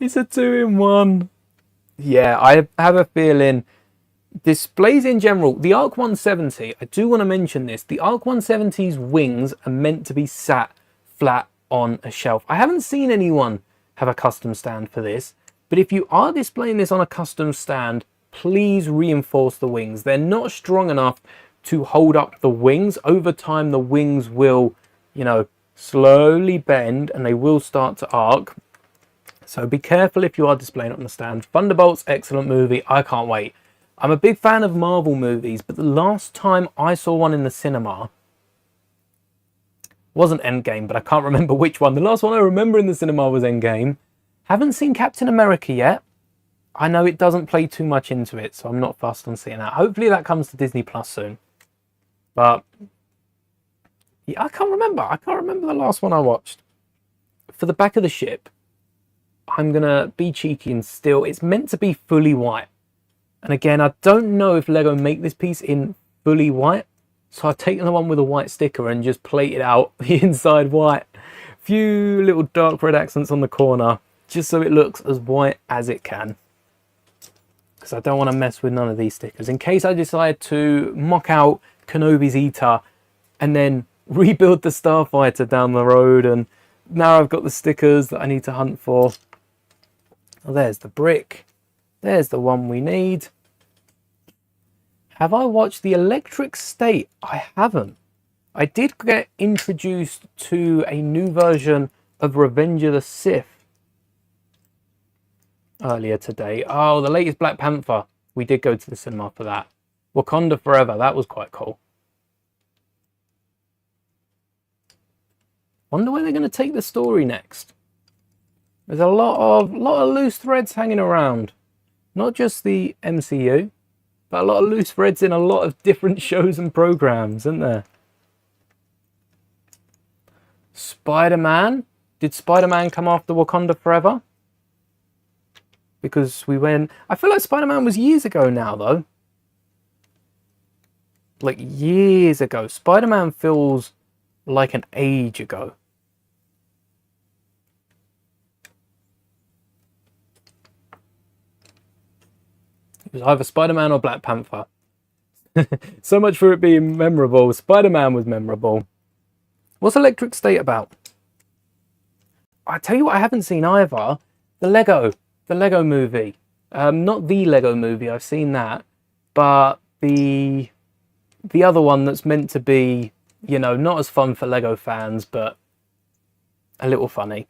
It's a 2-in-1. Yeah, I have a feeling. Displays in general, the Arc 170, I do want to mention this. The Arc 170's wings are meant to be sat flat on a shelf. I haven't seen anyone have a custom stand for this, but if you are displaying this on a custom stand, please reinforce the wings. They're not strong enough to hold up the wings. Over time, the wings will, you know, slowly bend and they will start to arc. So be careful if you are displaying it on the stand. Thunderbolts, excellent movie. I can't wait. I'm a big fan of Marvel movies, but the last time I saw one in the cinema wasn't Endgame, but I can't remember which one. The last one I remember in the cinema was Endgame. Haven't seen Captain America yet. I know it doesn't play too much into it, so I'm not fussed on seeing that. Hopefully that comes to Disney Plus soon. But yeah, I can't remember. I can't remember the last one I watched. For the back of the ship, I'm going to be cheeky and still, it's meant to be fully white. And again, I don't know if Lego make this piece in fully white. So I've taken the one with a white sticker and just plated out the inside white. Few little dark red accents on the corner, just so it looks as white as it can. Because I don't want to mess with none of these stickers. In case I decide to mock out Kenobi's Eater and then rebuild the Starfighter down the road, and now I've got the stickers that I need to hunt for. Oh, there's the brick. There's the one we need. Have I watched The Electric State? I haven't. I did get introduced to a new version of Revenge of the Sith earlier today. Oh, the latest Black Panther. We did go to the cinema for that. Wakanda Forever. That was quite cool. Wonder where they're going to take the story next. There's a lot of loose threads hanging around. Not just the MCU, but a lot of loose threads in a lot of different shows and programs, isn't there? Spider-Man. Did Spider-Man come after Wakanda Forever? Because we went... I feel like Spider-Man was years ago now, though. Like, years ago. Spider-Man feels like an age ago. It was either Spider-Man or Black Panther. So much for it being memorable. Spider-Man was memorable. What's Electric State about? I tell you what I haven't seen either. The Lego movie. Not the Lego movie, I've seen that. But the other one that's meant to be, you know, not as fun for Lego fans, but a little funny.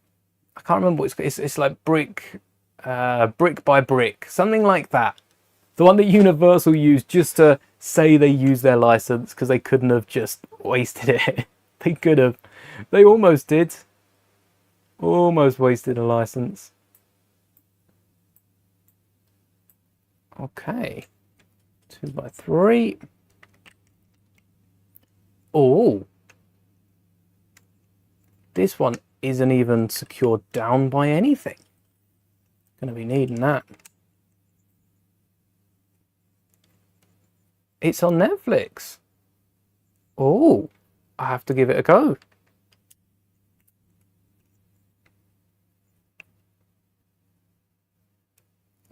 I can't remember what it's like brick by brick. Something like that. The one that Universal used just to say they used their license because they couldn't have just wasted it. They could have. They almost did. Almost wasted a license. Okay. 2x3. Oh. This one isn't even secured down by anything. Gonna be needing that. It's on Netflix. Oh, I have to give it a go.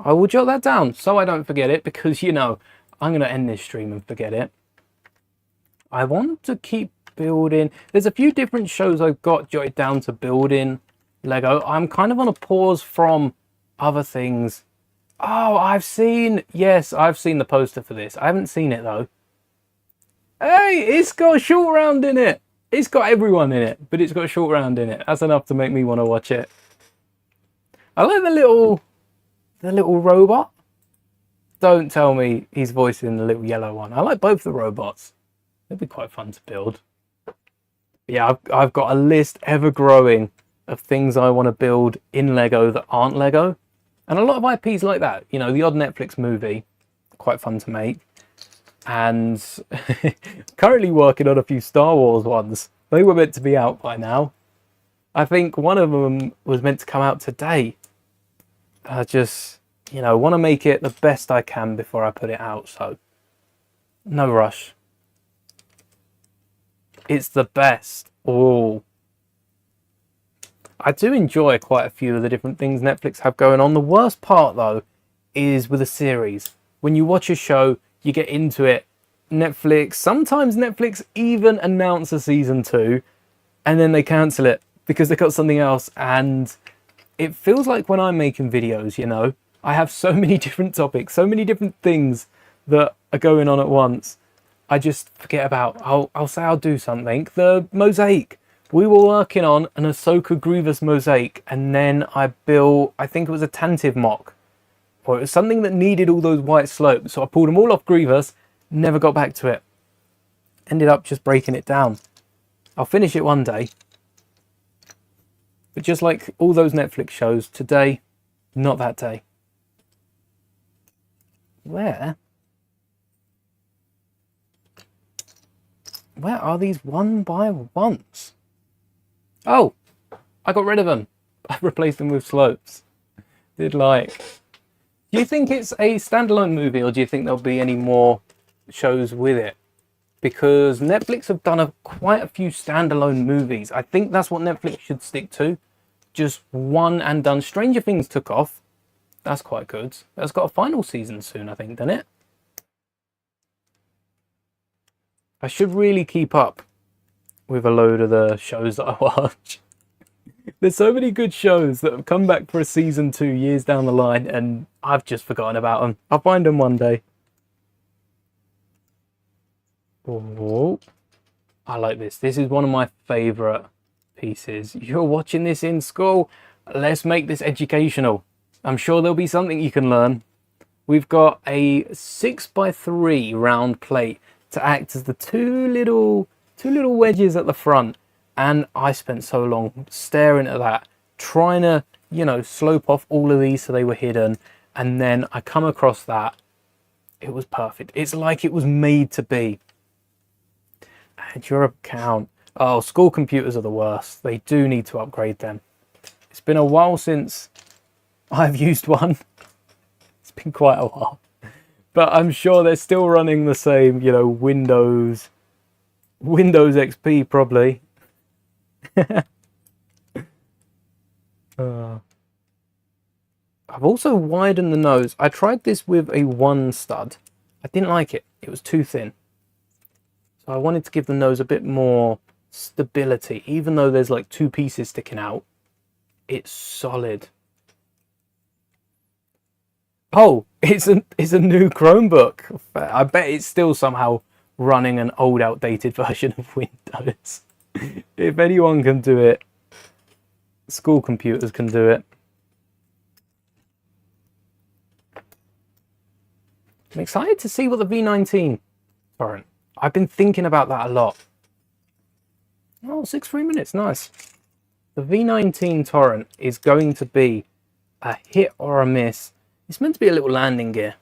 I will jot that down so I don't forget it, because, you know, I'm going to end this stream and forget it. I want to keep building. There's a few different shows I've got jotted down to building Lego. I'm kind of on a pause from other things. Oh, yes, I've seen the poster for this. I haven't seen it though. Hey, it's got a short round in it. It's got everyone in it, but it's got a short round in it. That's enough to make me want to watch it. I like the little robot. Don't tell me he's voicing the little yellow one. I like both the robots. They'd be quite fun to build. Yeah, I've got a list ever growing of things I want to build in Lego that aren't Lego. And a lot of IPs like that. You know, the odd Netflix movie, quite fun to make. And currently working on a few Star Wars ones. They were meant to be out by now. I think one of them was meant to come out today. I just, you know, want to make it the best I can before I put it out. So, no rush. It's the best. Oh, I do enjoy quite a few of the different things Netflix have going on. The worst part, though, is with a series. When you watch a show, you get into it. Sometimes Netflix even announce a season 2 and then they cancel it because they got something else. And it feels like when I'm making videos, you know, I have so many different topics, so many different things that are going on at once. I just forget about, I'll say I'll do something. The mosaic. We were working on an Ahsoka Grievous mosaic, and then I built, I think it was a Tantive mock, or it was something that needed all those white slopes. So I pulled them all off Grievous, never got back to it. Ended up just breaking it down. I'll finish it one day. But just like all those Netflix shows, today, not that day. Where are these one by ones? Oh, I got rid of them. I replaced them with slopes. Do you think it's a standalone movie, or do you think there'll be any more shows with it? Because Netflix have done quite a few standalone movies. I think that's what Netflix should stick to. Just one and done. Stranger Things took off. That's quite good. That's got a final season soon, I think, doesn't it? I should really keep up with a load of the shows that I watch. There's so many good shows that have come back for a season 2 years down the line, and I've just forgotten about them. I'll find them one day. Oh, I like this. This is one of my favourite pieces. You're watching this in school? Let's make this educational. I'm sure there'll be something you can learn. We've got a 6x3 round plate to act as the two little wedges at the front. And I spent so long staring at that, trying to, you know, slope off all of these so they were hidden. And then I come across that. It was perfect. It's like it was made to be. And your account. Oh, school computers are the worst. They do need to upgrade them. It's been a while since I've used one. It's been quite a while. But I'm sure they're still running the same, you know, Windows XP probably. I've also widened the nose. I tried this with a 1 stud. I didn't like it. It was too thin. So I wanted to give the nose a bit more stability. Even though there's like 2 pieces sticking out, it's solid. Oh, it's a new Chromebook. I bet it's still somehow running an old, outdated version of Windows. If anyone can do it, school computers can do it. I'm excited to see what the V19 torrent. I've been thinking about that a lot. Oh, 6 minutes, nice. The V19 torrent is going to be a hit or a miss. It's meant to be a little landing gear.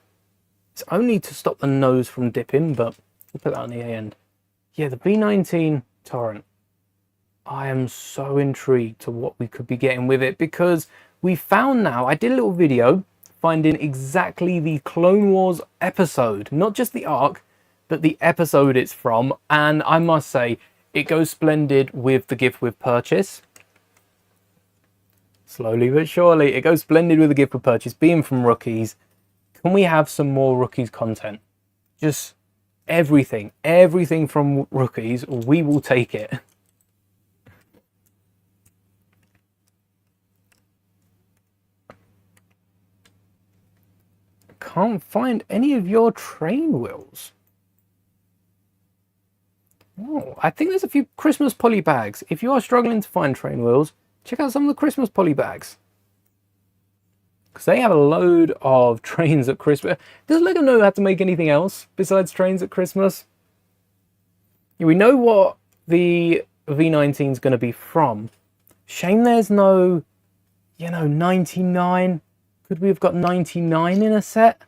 It's only to stop the nose from dipping, but we'll put that on the end. Yeah, the V19 torrent. I am so intrigued to what we could be getting with it, because we found now, I did a little video finding exactly the Clone Wars episode, not just the arc, but the episode it's from, and I must say, it goes splendid with the gift with purchase. Slowly but surely, it goes splendid with the gift with purchase, being from Rookies. Can we have some more Rookies content? Just everything from Rookies, we will take it. Can't find any of your train wheels. Oh, I think there's a few Christmas poly bags. If you are struggling to find train wheels, check out some of the Christmas poly bags. Because they have a load of trains at Christmas. Does LEGO know how to make anything else besides trains at Christmas? Yeah, we know what the V19 is going to be from. Shame there's no, 99. Could we have got 99 in a set?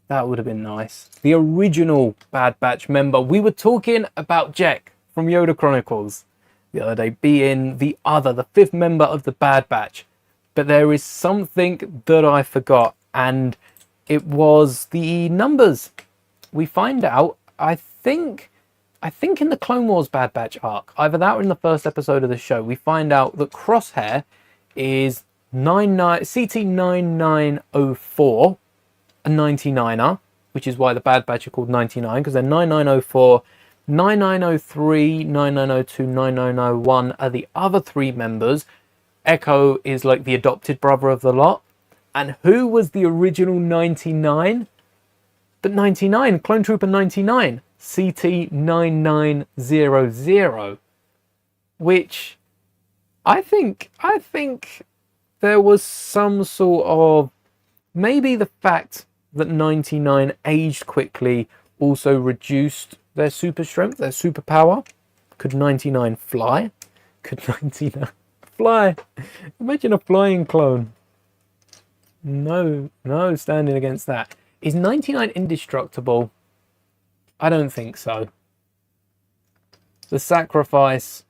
That would have been nice. The original Bad Batch member. We were talking about Jack from Yoda Chronicles the other day being the fifth member of the Bad Batch. But there is something that I forgot, and it was the numbers. We find out, I think in the Clone Wars Bad Batch arc, either that or in the first episode of the show, we find out that Crosshair is CT9904, a 99er, which is why the Bad Batch are called 99, because they're 9904, 9903, 9902, 9901 are the other three members. Echo is like the adopted brother of the lot. And who was the original 99? But 99, Clone Trooper 99, CT9900, which I think there was some sort of, maybe the fact that 99 aged quickly also reduced their super strength, their superpower. Could 99 fly? Could 99 fly? Imagine a flying clone. No, standing against that. Is 99 indestructible? I don't think so. The sacrifice,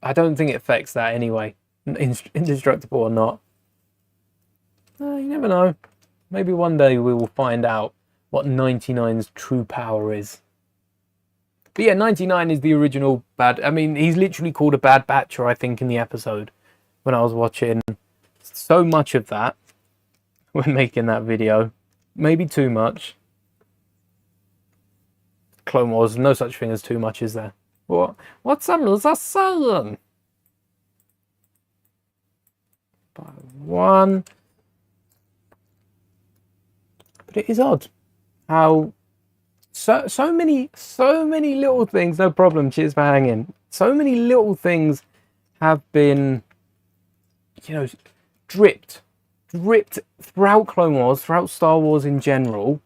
I don't think it affects that anyway. Indestructible or not. You never know. Maybe one day we will find out what 99's true power is. But yeah, 99 is the original he's literally called a Bad Batcher, I think, in the episode when I was watching. So much of that when making that video. Maybe too much. Clone Wars, no such thing as too much, is there? What's a loser saying? By one. But it is odd how so many little things. No problem. Cheers for hanging. So many little things have been, dripped throughout Clone Wars, throughout Star Wars in general,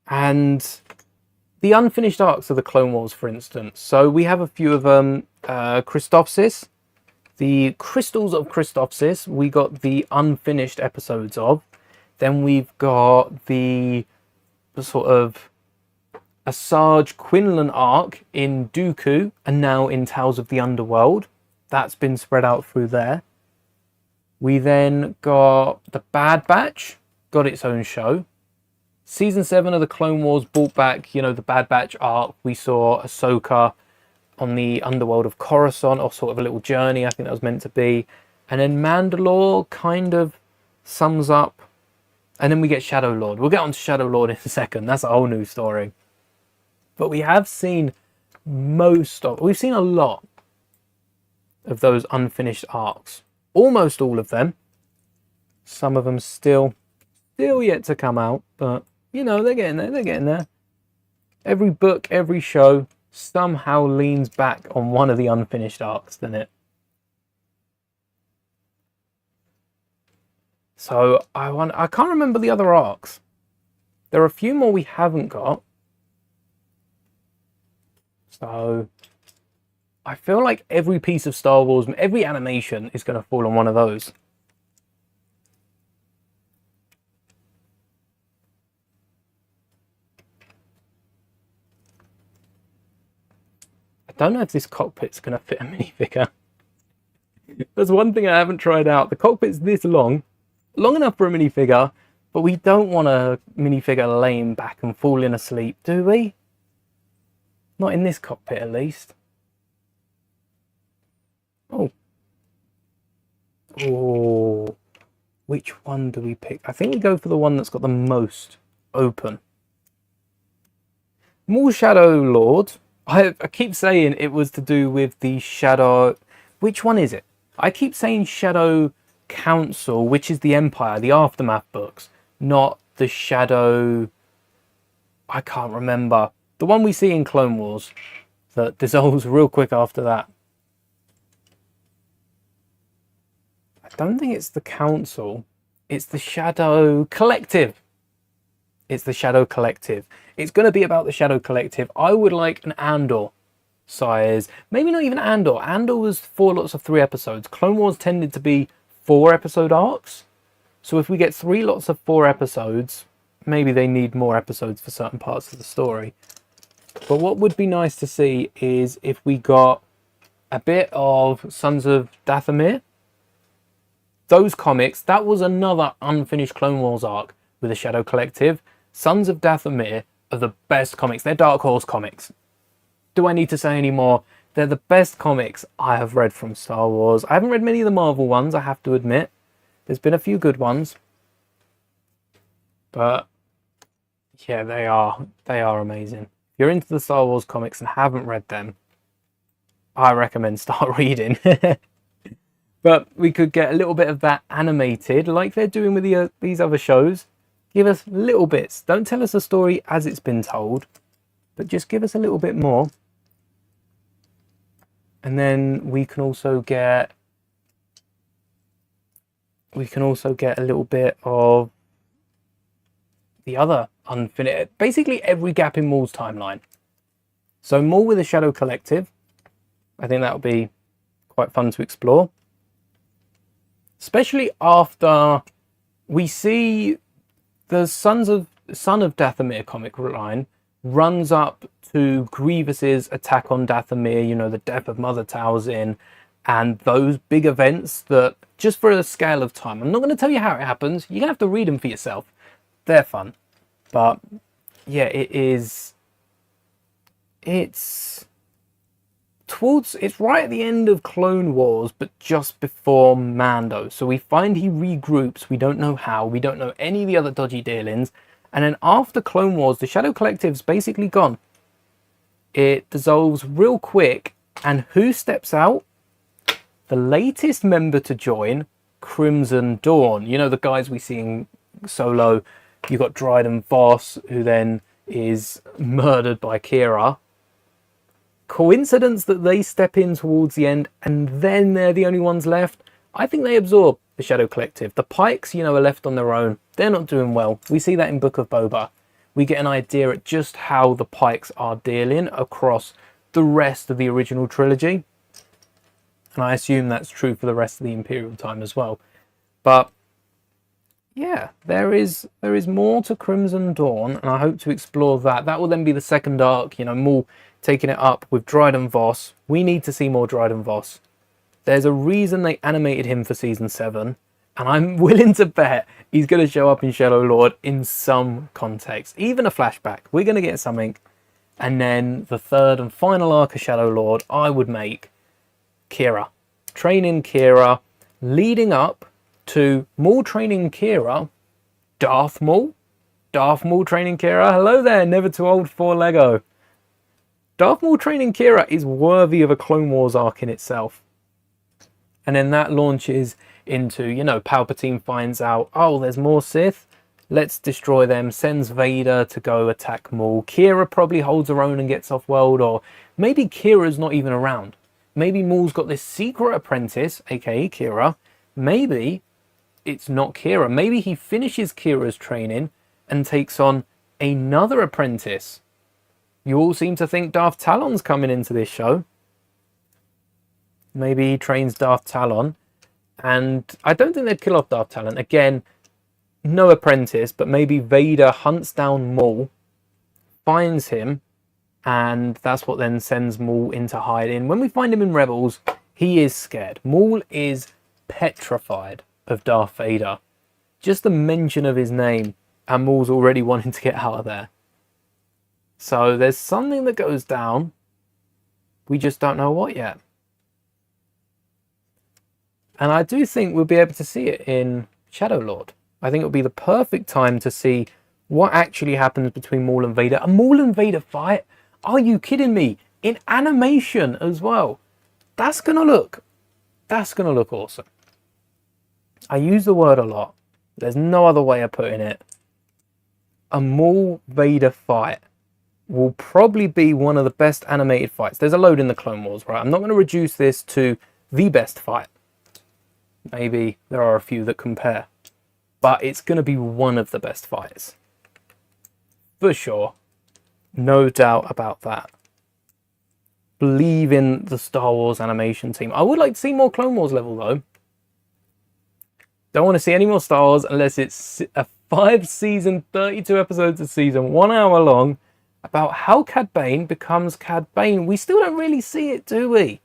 and the unfinished arcs of the Clone Wars, for instance. So we have a few of them. Christophsis, the Crystals of Christophsis, we got the unfinished episodes of. Then we've got the sort of Asajj Quinlan arc in Dooku, and now in Tales of the Underworld. That's been spread out through there. We then got the Bad Batch, got its own show. Season 7 of the Clone Wars brought back, the Bad Batch arc. We saw Ahsoka on the underworld of Coruscant, or sort of a little journey, I think that was meant to be. And then Mandalore kind of sums up. And then we get Shadow Lord. We'll get on to Shadow Lord in a second. That's a whole new story. But we have seen we've seen a lot of those unfinished arcs. Almost all of them. Some of them still yet to come out, but they're getting there. Every book, every show somehow leans back on one of the unfinished arcs, doesn't it? So I can't remember the other arcs. There are a few more we haven't got. So I feel like every piece of Star Wars, every animation is going to fall on one of those. I don't know if this cockpit's going to fit a minifigure. That's one thing I haven't tried out. The cockpit's this long enough for a minifigure, but we don't want a minifigure laying back and falling asleep, do we? Not in this cockpit, at least. Oh, which one do we pick? I think we go for the one that's got the most open. More Shadow Lord. I keep saying it was to do with the Shadow... Which one is it? I keep saying Shadow Council, which is the Empire, the Aftermath books, not the Shadow... I can't remember. The one we see in Clone Wars that dissolves real quick after that. I don't think it's the Council. It's the Shadow Collective. It's the Shadow Collective. It's going to be about the Shadow Collective. I would like an Andor size. Maybe not even Andor. Andor was 4 lots of 3 episodes. Clone Wars tended to be 4 episode arcs. So if we get 3 lots of 4 episodes, maybe they need more episodes for certain parts of the story. But what would be nice to see is if we got a bit of Sons of Dathomir. Those comics, that was another unfinished Clone Wars arc with the Shadow Collective. Sons of Dathomir are the best comics. They're Dark Horse comics. Do I need to say any more? They're the best comics I have read from Star Wars. I haven't read many of the Marvel ones, I have to admit. There's been a few good ones. But yeah, they are amazing. If you're into the Star Wars comics and haven't read them, I recommend start reading. But we could get a little bit of that animated like they're doing with these other shows. Give us little bits. Don't tell us a story as it's been told, but just give us a little bit more. And then we can also get a little bit of the other unfinished, basically every gap in Maul's timeline. So Maul with the Shadow Collective, I think that would be quite fun to explore. Especially after we see the Son of Dathomir comic line runs up to Grievous's attack on Dathomir, you know, the death of Mother Talzin, and those big events that, just for a scale of time, I'm not going to tell you how it happens, you're going to have to read them for yourself. They're fun. But yeah, it's right at the end of Clone Wars, but just before Mando. So we find he regroups, we don't know how, we don't know any of the other dodgy dealings, and then after Clone Wars, the Shadow Collective's basically gone. It dissolves real quick, and who steps out? The latest member to join, Crimson Dawn. You know, the guys we see in Solo. You got Dryden Voss, who then is murdered by Kira. Coincidence that they step in towards the end and then they're the only ones left? I think they absorb the Shadow Collective. The Pikes, you know, are left on their own. They're not doing well. We see that in Book of Boba. We get an idea at just how the Pikes are dealing across the rest of the original trilogy. And I assume that's true for the rest of the Imperial time as well. But yeah, there is more to Crimson Dawn, and I hope to explore that. That will then be the second arc, you know, Maul taking it up with Dryden Voss. We need to see more Dryden Voss. There's a reason they animated him for season 7, and I'm willing to bet he's going to show up in Shadow Lord in some context, even a flashback. We're going to get something. And then the third and final arc of Shadow Lord, I would make Kira. Training Kira, leading up to Maul training Kira, Darth Maul. Darth Maul training Kira. Hello there, never too old for Lego. Darth Maul training Kira is worthy of a Clone Wars arc in itself. And then that launches into, you know, Palpatine finds out, oh, there's more Sith. Let's destroy them. Sends Vader to go attack Maul. Kira probably holds her own and gets off world. Or maybe Kira's not even around. Maybe Maul's got this secret apprentice, aka Kira. Maybe it's not Kira. Maybe he finishes Kira's training and takes on another apprentice. You all seem to think Darth Talon's coming into this show. Maybe he trains Darth Talon. And I don't think they'd kill off Darth Talon. Again, no apprentice, but maybe Vader hunts down Maul, finds him, and that's what then sends Maul into hiding. When we find him in Rebels, he is scared. Maul is petrified of Darth Vader. Just the mention of his name, and Maul's already wanting to get out of there. So there's something that goes down. We just don't know what yet. And I do think we'll be able to see it in Shadow Lord. I think it'll be the perfect time to see what actually happens between Maul and Vader. A Maul and Vader fight? Are you kidding me? In animation as well. That's gonna look awesome. I use the word a lot. There's no other way of putting it. A Maul Vader fight. will probably be one of the best animated fights. There's a load in the Clone Wars, right? I'm not going to reduce this to the best fight. Maybe there are a few that compare. But it's going to be one of the best fights. For sure. No doubt about that. Believe in the Star Wars animation team. I would like to see more Clone Wars level, though. Don't want to see any more Star Wars unless it's a 5-season, 32 episodes a season, 1 hour long, about how Cad Bane becomes Cad Bane. We still don't really see it, do we?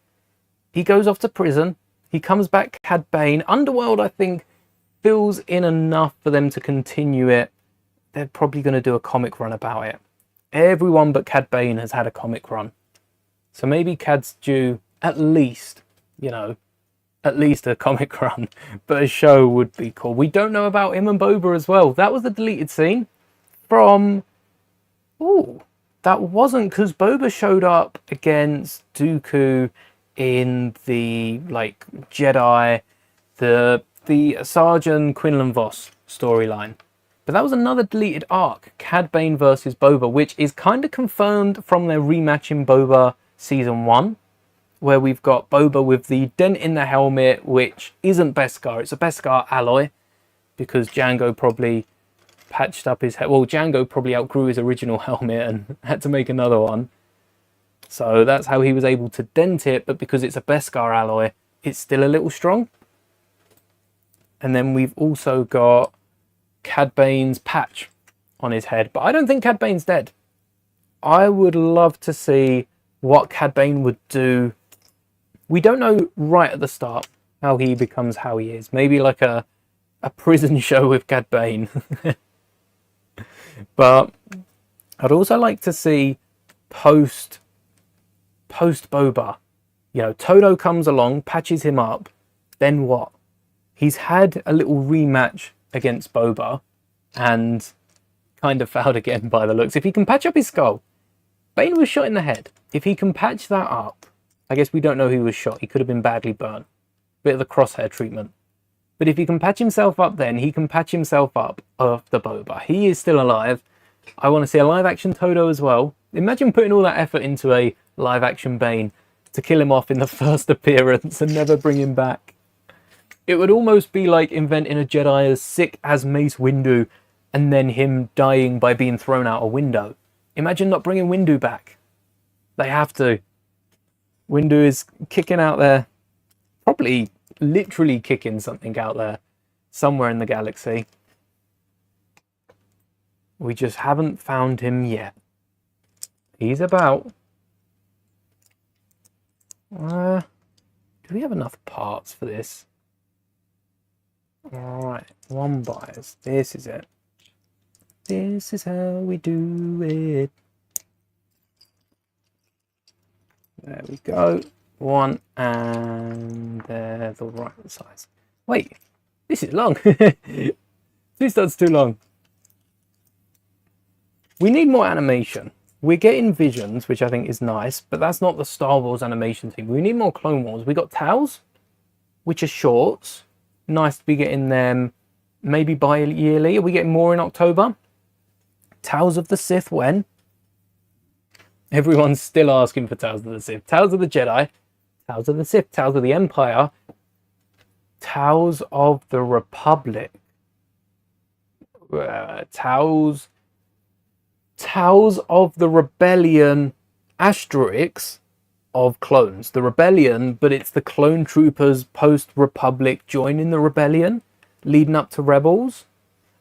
He goes off to prison. He comes back Cad Bane. Underworld, I think, fills in enough for them to continue it. They're probably going to do a comic run about it. Everyone but Cad Bane has had a comic run. So maybe Cad's due at least, you know, at least a comic run. But a show would be cool. We don't know about him and Boba as well. That was the deleted scene from... Ooh, that wasn't, because Boba showed up against Dooku in the, like, Jedi, the Sergeant Quinlan Vos storyline. But that was another deleted arc, Cad Bane versus Boba, which is kind of confirmed from their rematch in Boba Season 1, where we've got Boba with the dent in the helmet, which isn't Beskar. It's a Beskar alloy, because Django probably patched up his head. Well, Django probably outgrew his original helmet and had to make another one. So that's how he was able to dent it, but because it's a Beskar alloy, it's still a little strong. And then we've also got Cad Bane's patch on his head, but I don't think Cad Bane's dead. I would love to see what Cad Bane would do. We don't know right at the start how he becomes how he is. Maybe like a prison show with Cad Bane. But I'd also like to see post Boba. You know, Todo comes along, patches him up, then what? He's had a little rematch against Boba and kind of fouled again by the looks. If he can patch up his skull, Bane was shot in the head. If he can patch that up, I guess we don't know who was shot. He could have been badly burnt. Bit of the crosshair treatment. But if he can patch himself up then, he can patch himself up after Boba. He is still alive. I want to see a live action Todo as well. Imagine putting all that effort into a live action Bane to kill him off in the first appearance and never bring him back. It would almost be like inventing a Jedi as sick as Mace Windu and then him dying by being thrown out a window. Imagine not bringing Windu back. They have to. Windu is kicking out there. Probably literally kicking something out there. Somewhere in the galaxy. We just haven't found him yet. He's about. Do we have enough parts for this? Alright, one bias. This is it. This is how we do it. There we go. One, and they're the right size. Wait, this is long. 2 studs too long. We need more animation. We're getting visions, which I think is nice, but that's not the Star Wars animation team. We need more Clone Wars. We got Tals, which are shorts. Nice to be getting them maybe bi-yearly. Are we getting more in October? Tales of the Sith when? Everyone's still asking for Tales of the Sith. Tales of the Jedi, Tales of the Sith, Tales of the Empire, Tales of the Republic, Tales of the Rebellion, asterisks of clones. The Rebellion, but it's the clone troopers post-Republic joining the Rebellion, leading up to Rebels.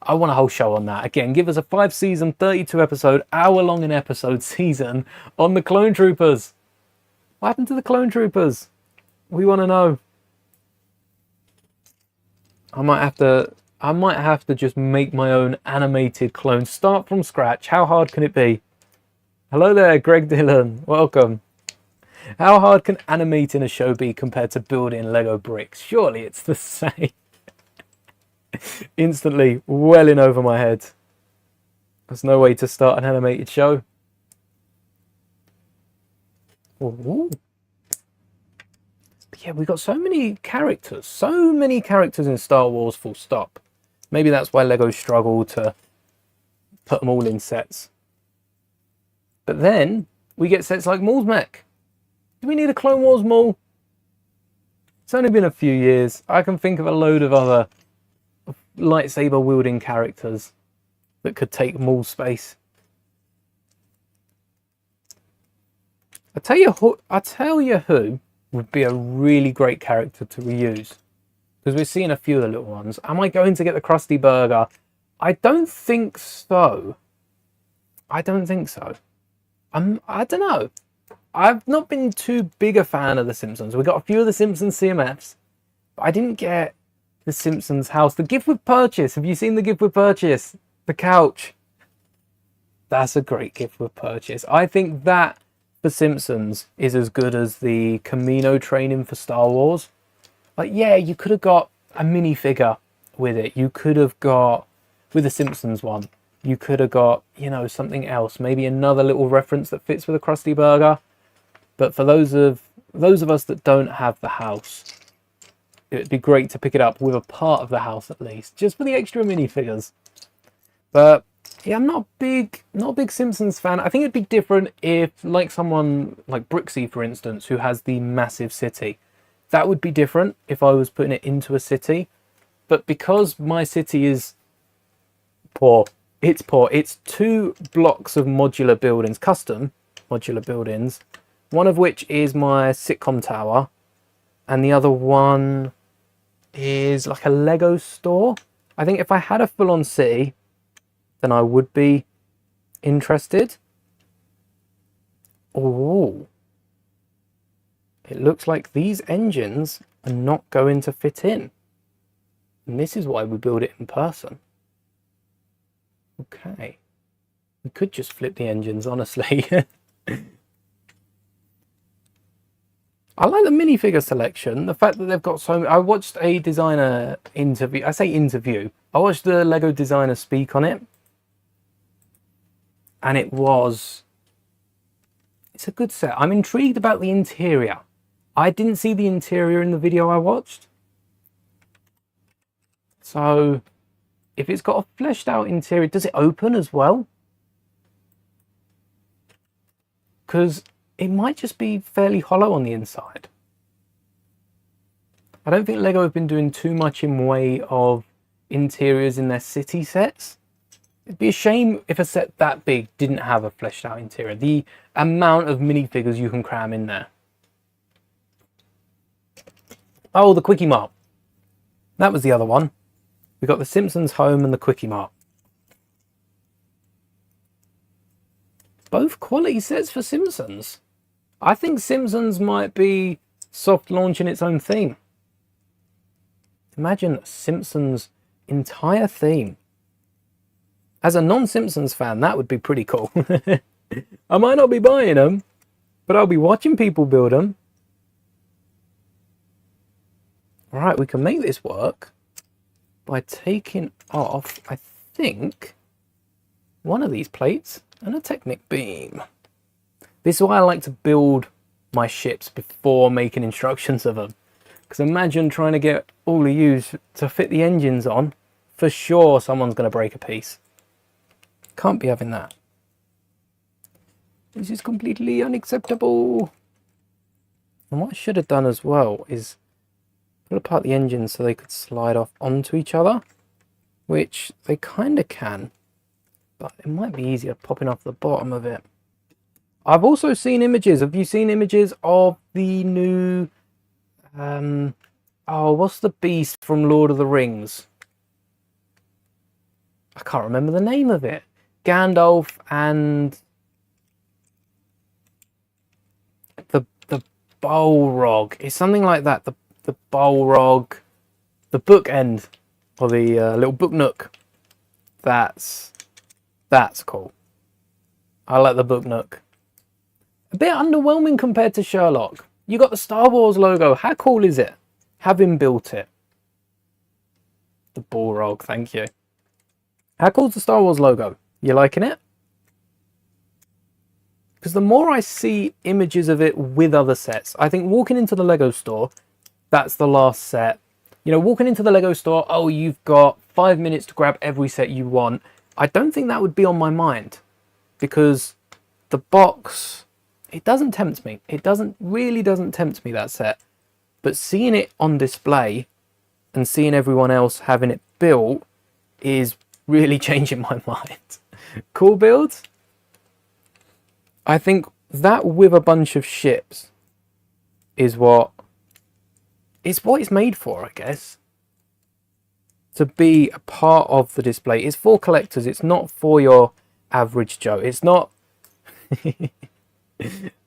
I want a whole show on that. Again, give us a 5-season, 32 episode, hour-long an episode season on the clone troopers. What happened to the clone troopers? We want to know. I might have to just make my own animated clone. Start from scratch. How hard can it be? Hello there, Greg Dillon. Welcome. How hard can animating a show be compared to building Lego bricks? Surely it's the same. Instantly well in over my head. There's no way to start an animated show. Ooh. Yeah, we've got so many characters. So many characters in Star Wars, full stop. Maybe that's why Lego struggle to put them all in sets. But then we get sets like Maul's Mech. Do we need a Clone Wars Maul? It's only been a few years. I can think of a load of other lightsaber wielding characters that could take Maul's space. I tell you who would be a really great character to reuse, because we're seeing a few of the little ones. Am I going to get the Krusty Burger? I don't think so. I don't know. I've not been too big a fan of The Simpsons. We got a few of The Simpsons CMFs, but I didn't get The Simpsons house. The gift with purchase. Have you seen the gift with purchase? The couch. That's a great gift with purchase. I think that for Simpsons is as good as the Camino training for Star Wars. Like, yeah, you could have got a minifigure with it. You could have got, with the Simpsons one, you could have got, you know, something else. Maybe another little reference that fits with a Krusty Burger. But for those of us that don't have the house, it would be great to pick it up with a part of the house at least, just for the extra minifigures. But yeah, I'm not a big Simpsons fan. I think it'd be different if, like someone like Brooksy, for instance, who has the massive city. That would be different if I was putting it into a city. But because my city is poor, it's 2 blocks of modular buildings, custom modular buildings, one of which is my sitcom tower, and the other one is like a Lego store. I think if I had a full-on city, then I would be interested. Oh, it looks like these engines are not going to fit in. And this is why we build it in person. Okay. We could just flip the engines, honestly. I like the minifigure selection. The fact that they've got so many. I watched a designer interview. I say interview. I watched the Lego designer speak on it. And it's a good set. I'm intrigued about the interior. I didn't see the interior in the video I watched. So if it's got a fleshed out interior, does it open as well? Because it might just be fairly hollow on the inside. I don't think Lego have been doing too much in way of interiors in their city sets. It'd be a shame if a set that big didn't have a fleshed out interior. The amount of minifigures you can cram in there. Oh, the Quickie Mart. That was the other one. We got the Simpsons home and the Quickie Mart. Both quality sets for Simpsons. I think Simpsons might be soft launching its own theme. Imagine Simpsons' entire theme. As a non-Simpsons fan, that would be pretty cool. I might not be buying them, but I'll be watching people build them. Alright, we can make this work by taking off, I think, one of these plates and a Technic beam. This is why I like to build my ships before making instructions of them. Because imagine trying to get all of you to fit the engines on. For sure someone's going to break a piece. Can't be having that. This is completely unacceptable. And what I should have done as well is pull apart the engines so they could slide off onto each other. Which they kind of can. But it might be easier popping off the bottom of it. I've also seen images. Have you seen images of the new... oh, what's the beast from Lord of the Rings? I can't remember the name of it. Gandalf and... The Balrog. It's something like that. The Balrog. The book end. Or the little book nook. That's cool. I like the book nook. A bit underwhelming compared to Sherlock. You got the Star Wars logo. How cool is it? Having built it. The Balrog, thank you. How cool's the Star Wars logo? You liking it? Because the more I see images of it with other sets, I think walking into the Lego store, that's the last set. You know, walking into the Lego store, oh, you've got 5 minutes to grab every set you want. I don't think that would be on my mind. Because the box, it doesn't tempt me. It really doesn't tempt me, that set. But seeing it on display and seeing everyone else having it built is really changing my mind. Cool builds. I think that with a bunch of ships is what it's made for, I guess. To be a part of the display. It's for collectors. It's not for your average Joe. It's not...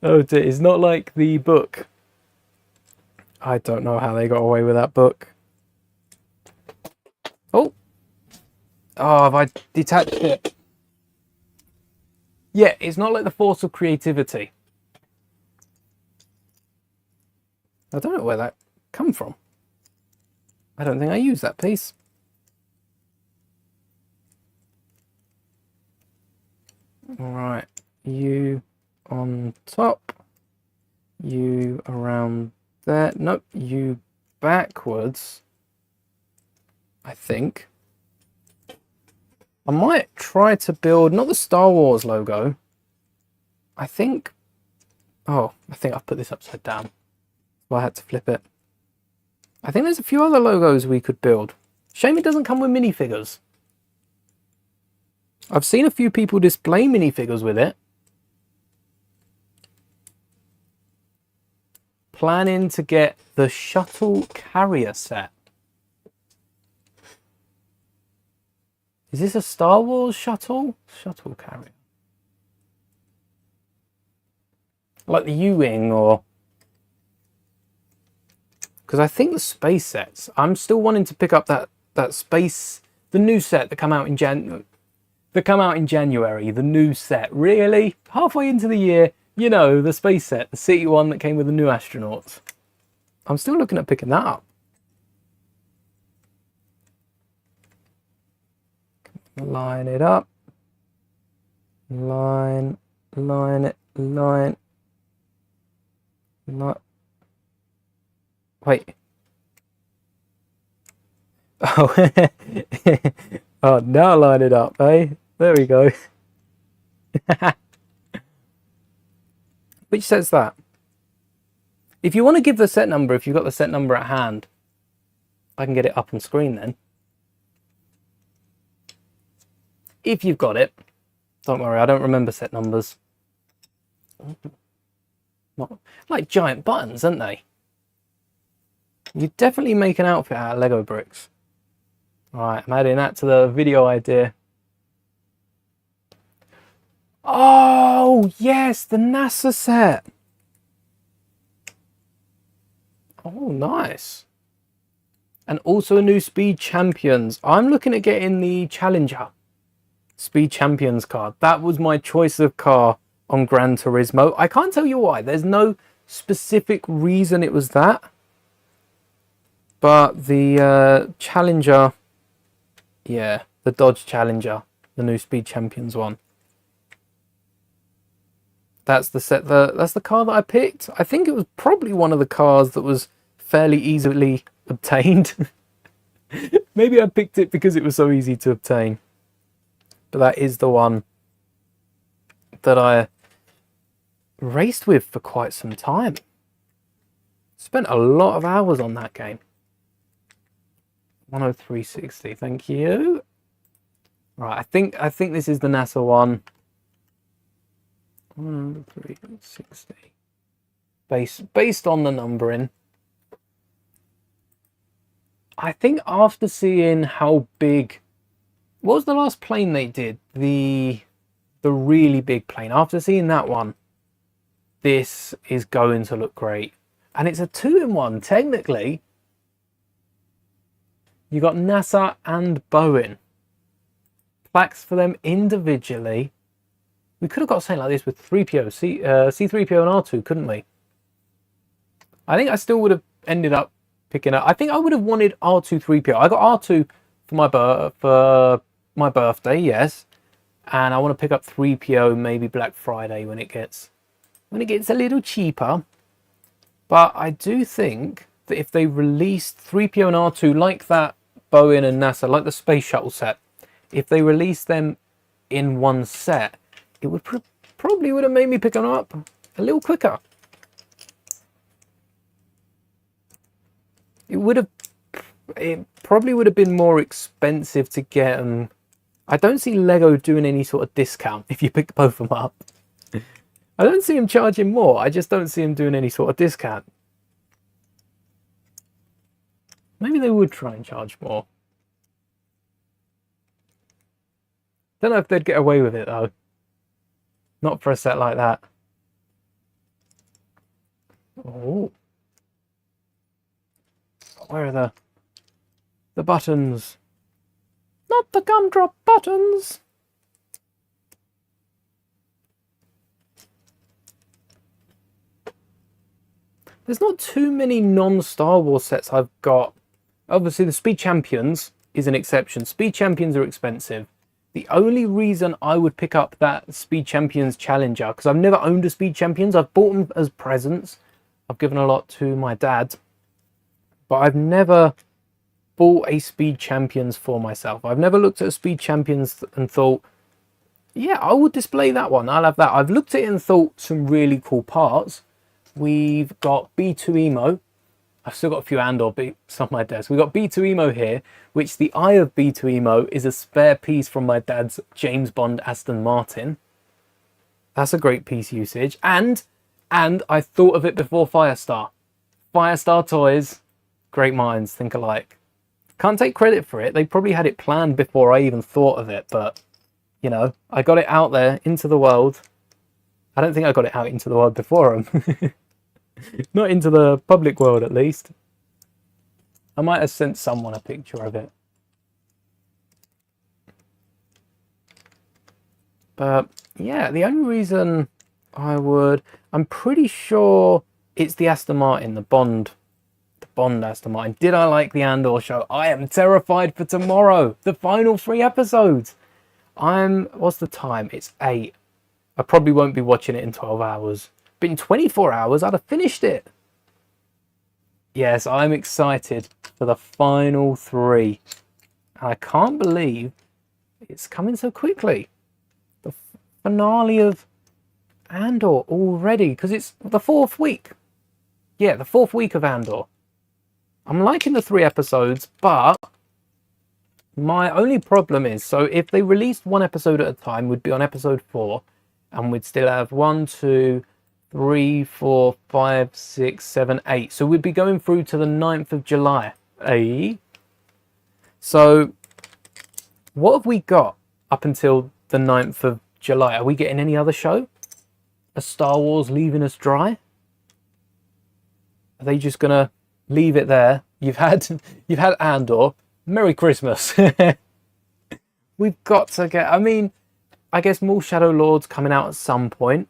oh dear, it's not like the book. I don't know how they got away with that book. Oh. Oh, have I detached it? Yeah, it's not like the Force of Creativity. I don't know where that come from. I don't think I used that piece. Alright, you on top, you around there. Nope, you backwards, I think. I might try to build, not the Star Wars logo. I think I've put this upside down. So I had to flip it. I think there's a few other logos we could build. Shame it doesn't come with minifigures. I've seen a few people display minifigures with it. Planning to get the shuttle carrier set. Is this a Star Wars shuttle? Shuttle carrier. Like the U-Wing or... Because I think the space sets, I'm still wanting to pick up that space, the new set that come out in January, the new set. Really? Halfway into the year, you know, the space set, the city one that came with the new astronauts. I'm still looking at picking that up. Line it up. Line it, line. Wait. Oh, oh, now line it up, eh? There we go. Which set's that? If you want to give the set number, if you've got the set number at hand, I can get it up on screen then. If you've got it. Don't worry, I don't remember set numbers. Not like giant buttons, aren't they? You definitely make an outfit out of Lego bricks. Alright, I'm adding that to the video idea. Oh, yes, the NASA set. Oh, nice. And also a new Speed Champions. I'm looking at getting the Challenger Speed Champions card. That was my choice of car on Gran Turismo. I can't tell you why. There's no specific reason it was that. But the Challenger, yeah, the Dodge Challenger, the new Speed Champions one. That's the set. That's the car that I picked. I think it was probably one of the cars that was fairly easily obtained. Maybe I picked it because it was so easy to obtain. But that is the one that I raced with for quite some time. Spent a lot of hours on that game. 103.60, thank you. Right, I think this is the NASA one. 103.60. Based on the numbering. I think after seeing how big, what was the last plane they did? The really big plane. After seeing that one, this is going to look great. And it's a 2-in-1 technically. You got NASA and Boeing. Plaques for them individually. We could have got something like this with 3PO, C3PO and R2, couldn't we? I think I still would have ended up picking up. I think I would have wanted R2 3PO. I got R2 for my birthday, yes. And I want to pick up 3PO maybe Black Friday when it gets a little cheaper. But I do think that if they released 3PO and R2 like that Boeing and NASA, like the Space Shuttle set, if they release them in one set, it would probably probably would have made me pick them up a little quicker. It probably would have been more expensive to get them. I don't see Lego doing any sort of discount if you pick both of them up. I don't see them charging more. I just don't see them doing any sort of discount. Maybe they would try and charge more. Don't know if they'd get away with it though. Not for a set like that. Oh. Where are the buttons? Not the gumdrop buttons! There's not too many non-Star Wars sets I've got. Obviously, the Speed Champions is an exception. Speed Champions are expensive. The only reason I would pick up that Speed Champions Challenger, because I've never owned a Speed Champions, I've bought them as presents. I've given a lot to my dad. But I've never bought a Speed Champions for myself. I've never looked at a Speed Champions and thought, yeah, I would display that one. I'll have that. I've looked at it and thought some really cool parts. We've got B2 Emo. I've still got a few Andor bits on my desk. We've got B2 Emo here, which the eye of B2 Emo is a spare piece from my dad's James Bond Aston Martin. That's a great piece usage. And I thought of it before Firestar. Firestar Toys, great minds think alike. Can't take credit for it. They probably had it planned before I even thought of it, but, you know, I got it out there into the world. I don't think I got it out into the world before them. Not into the public world, at least. I might have sent someone a picture of it. But, yeah, the only reason I'm pretty sure it's the Aston Martin, the Bond Aston Martin. Did I like the Andor show? I am terrified for tomorrow. The final 3 episodes. What's the time? It's 8. I probably won't be watching it in 12 hours. But in 24 hours, I'd have finished it. Yes, I'm excited for the final 3. And I can't believe it's coming so quickly. The finale of Andor already, because it's the 4th week. Yeah, the 4th week of Andor. I'm liking the 3 episodes, but my only problem is, so if they released 1 episode at a time, we'd be on episode 4, and we'd still have 1, 2, 3, 4, 5, 6, 7, 8. So we'd be going through to the 9th of July. So what have we got up until the 9th of July? Are we getting any other show? Are Star Wars leaving us dry? Are they just gonna leave it there? You've had Andor. Merry Christmas. We've got to get, I mean, I guess more Shadow Lords coming out at some point.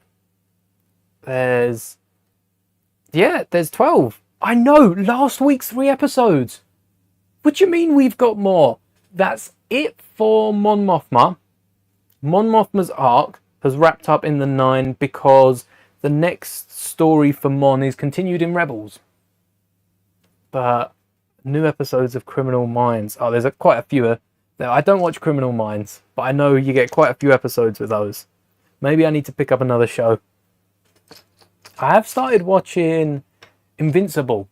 There's 12. I know, last week's 3 episodes. What do you mean we've got more? That's it for Mon Mothma. Mon Mothma's arc has wrapped up in the 9 because the next story for Mon is continued in Rebels. But new episodes of Criminal Minds. Oh, there's quite a few. I don't watch Criminal Minds, but I know you get quite a few episodes with those. Maybe I need to pick up another show. I have started watching Invincible.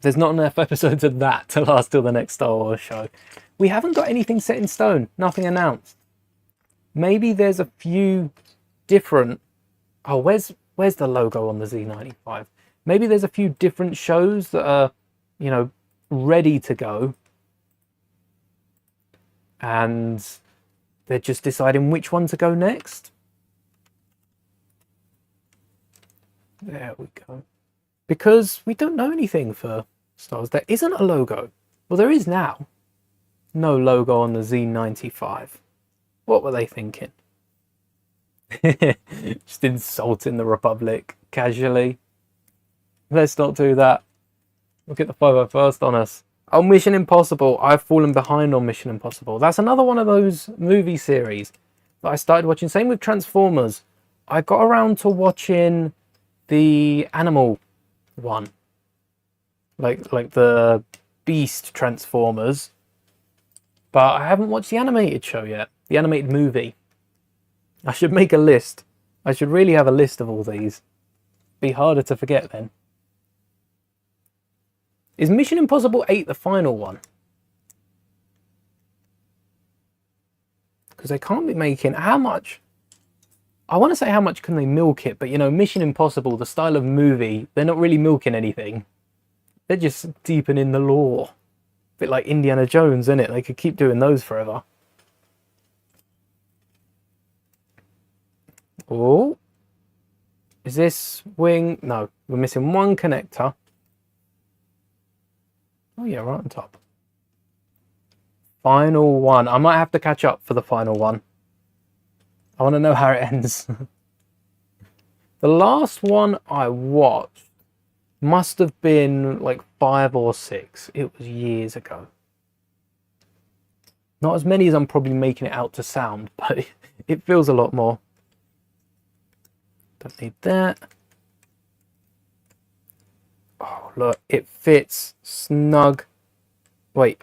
There's not enough episodes of that to last till the next Star Wars show. We haven't got anything set in stone. Nothing announced. Maybe there's a few different... Oh, where's the logo on the Z-95? Maybe there's a few different shows that are, you know, ready to go. And they're just deciding which one to go next. There we go. Because we don't know anything for Star Wars. There isn't a logo. Well, there is now. No logo on the Z-95. What were they thinking? Just insulting the Republic casually. Let's not do that. We'll get the 501st on us. Oh, Mission Impossible. I've fallen behind on Mission Impossible. That's another one of those movie series that I started watching. Same with Transformers. I got around to watching the animal one. Like the Beast Transformers. But I haven't watched the animated show yet. The animated movie. I should make a list. I should really have a list of all these. Be harder to forget then. Is Mission Impossible 8 the final one? Because they can't be making... How much? I want to say how much can they milk it, but you know, Mission Impossible, the style of movie, they're not really milking anything. They're just deepening the lore. A bit like Indiana Jones, isn't it? They could keep doing those forever. Oh. Is this wing? No, we're missing one connector. Oh yeah, right on top. Final one. I might have to catch up for the final one. I want to know how it ends. The last one I watched must have been like 5 or 6. It was years ago. Not as many as I'm probably making it out to sound, but it feels a lot more. Don't need that. Oh, look, it fits snug. Wait.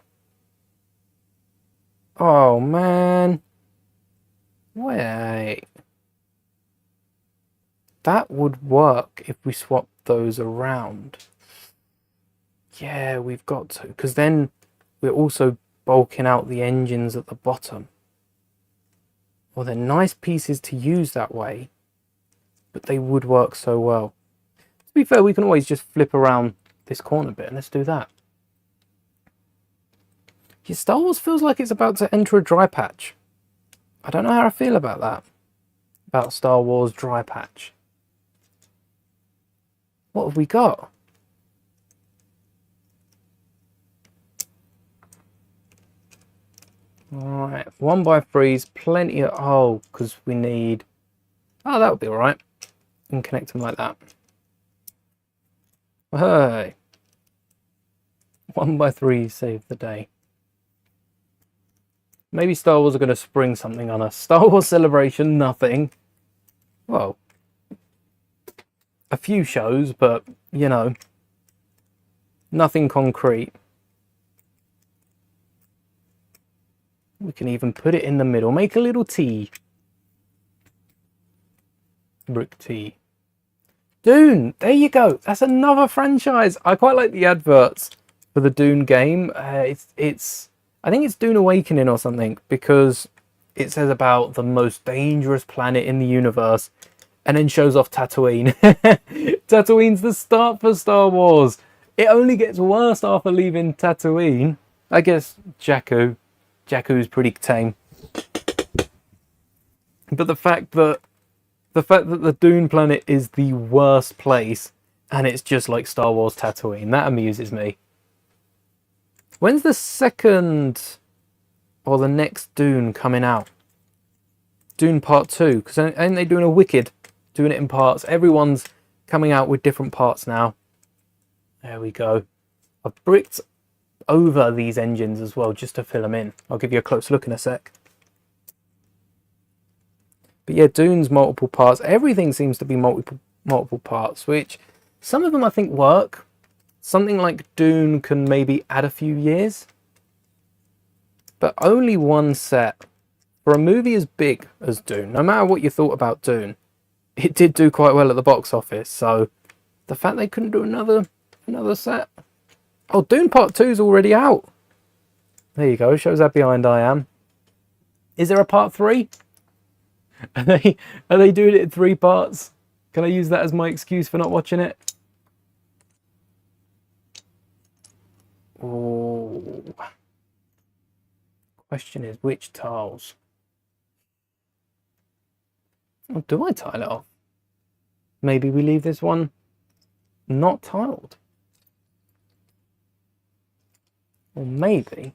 Oh, man. Wait. That would work if we swap those around. Yeah, we've got to. Because then we're also bulking out the engines at the bottom. Well, they're nice pieces to use that way. But they would work so well. To be fair, we can always just flip around this corner bit, and let's do that. Yeah, Star Wars feels like it's about to enter a dry patch. I don't know how I feel about that. About Star Wars dry patch. What have we got? Alright, 1x3s, plenty of... Oh, because we need... Oh, that would be alright. We can connect them like that. Hey! 1x3 save the day. Maybe Star Wars are going to spring something on us. Star Wars Celebration, nothing. Well, a few shows, but, you know, nothing concrete. We can even put it in the middle. Make a little T. Brick T. Dune! There you go. That's another franchise. I quite like the adverts for the Dune game. I think it's Dune Awakening or something, because it says about the most dangerous planet in the universe, and then shows off Tatooine. Tatooine's the start for Star Wars. It only gets worse after leaving Tatooine. I guess Jakku. Jakku's pretty tame. But the fact that the Dune planet is the worst place, and it's just like Star Wars Tatooine, that amuses me. When's the second or the next Dune coming out? Dune Part 2, because ain't they doing a Wicked? Doing it in parts. Everyone's coming out with different parts now. There we go. I've bricked over these engines as well, just to fill them in. I'll give you a close look in a sec. But yeah, Dune's multiple parts. Everything seems to be multiple parts, which some of them I think work. Something like Dune can maybe add a few years. But only one set. For a movie as big as Dune, no matter what you thought about Dune, it did do quite well at the box office. So the fact they couldn't do another set. Oh, Dune Part 2 is already out. There you go. Shows how behind I am. Is there a Part 3? Are they doing it in 3 parts? Can I use that as my excuse for not watching it? Oh. Question is, which tiles? Or do I tile it off? Maybe we leave this one not tiled. Or maybe...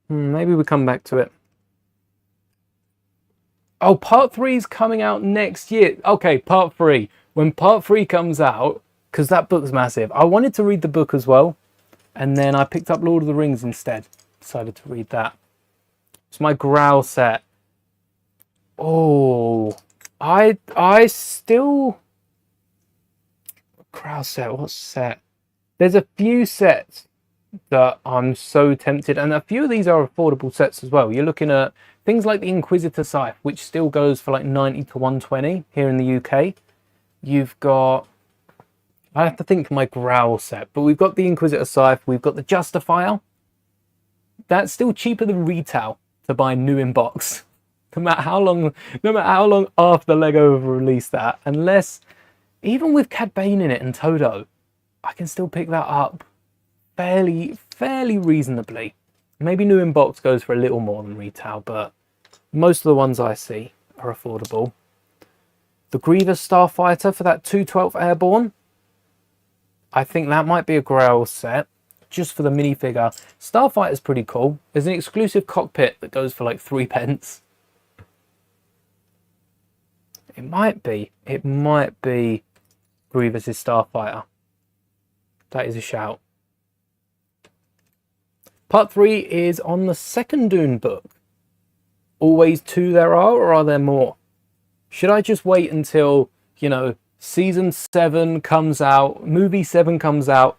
maybe we come back to it. Oh, Part 3 is coming out next year. Okay, Part 3. When Part 3 comes out, because that book's massive. I wanted to read the book as well, and then I picked up Lord of the Rings instead. Decided to read that. It's my Growl set. Oh, I still... Growl set, what set? There's a few sets that I'm so tempted. And a few of these are affordable sets as well. You're looking at things like the Inquisitor Scythe, which still goes for like 90 to 120 here in the UK. You've got, I have to think of my Growl set, but we've got the Inquisitor Scythe, we've got the Justifier. That's still cheaper than retail to buy new in box. No matter how long after Lego have released that, unless, even with Cad Bane in it and Todo, I can still pick that up fairly reasonably. Maybe new in box goes for a little more than retail, but most of the ones I see are affordable. The Grievous Starfighter for that 212th Airborne, I think that might be a Growl set, just for the minifigure. Starfighter's pretty cool. There's an exclusive cockpit that goes for like 3p. It might be Grievous' Starfighter. That is a shout. Part 3 is on the second Dune book. Always 2 there are, or are there more? Should I just wait until, you know, season 7 comes out, movie 7 comes out,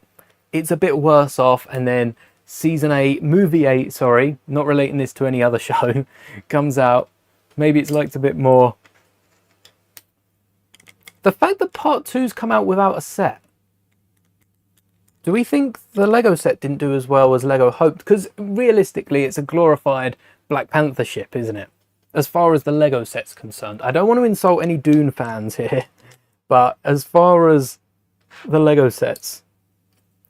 it's a bit worse off, and then movie 8, sorry, not relating this to any other show, comes out, maybe it's liked a bit more. The fact that part 2's come out without a set, do we think the Lego set didn't do as well as Lego hoped? Because realistically, it's a glorified Black Panther ship, isn't it? As far as the Lego set's concerned. I don't want to insult any Dune fans here, but as far as the Lego sets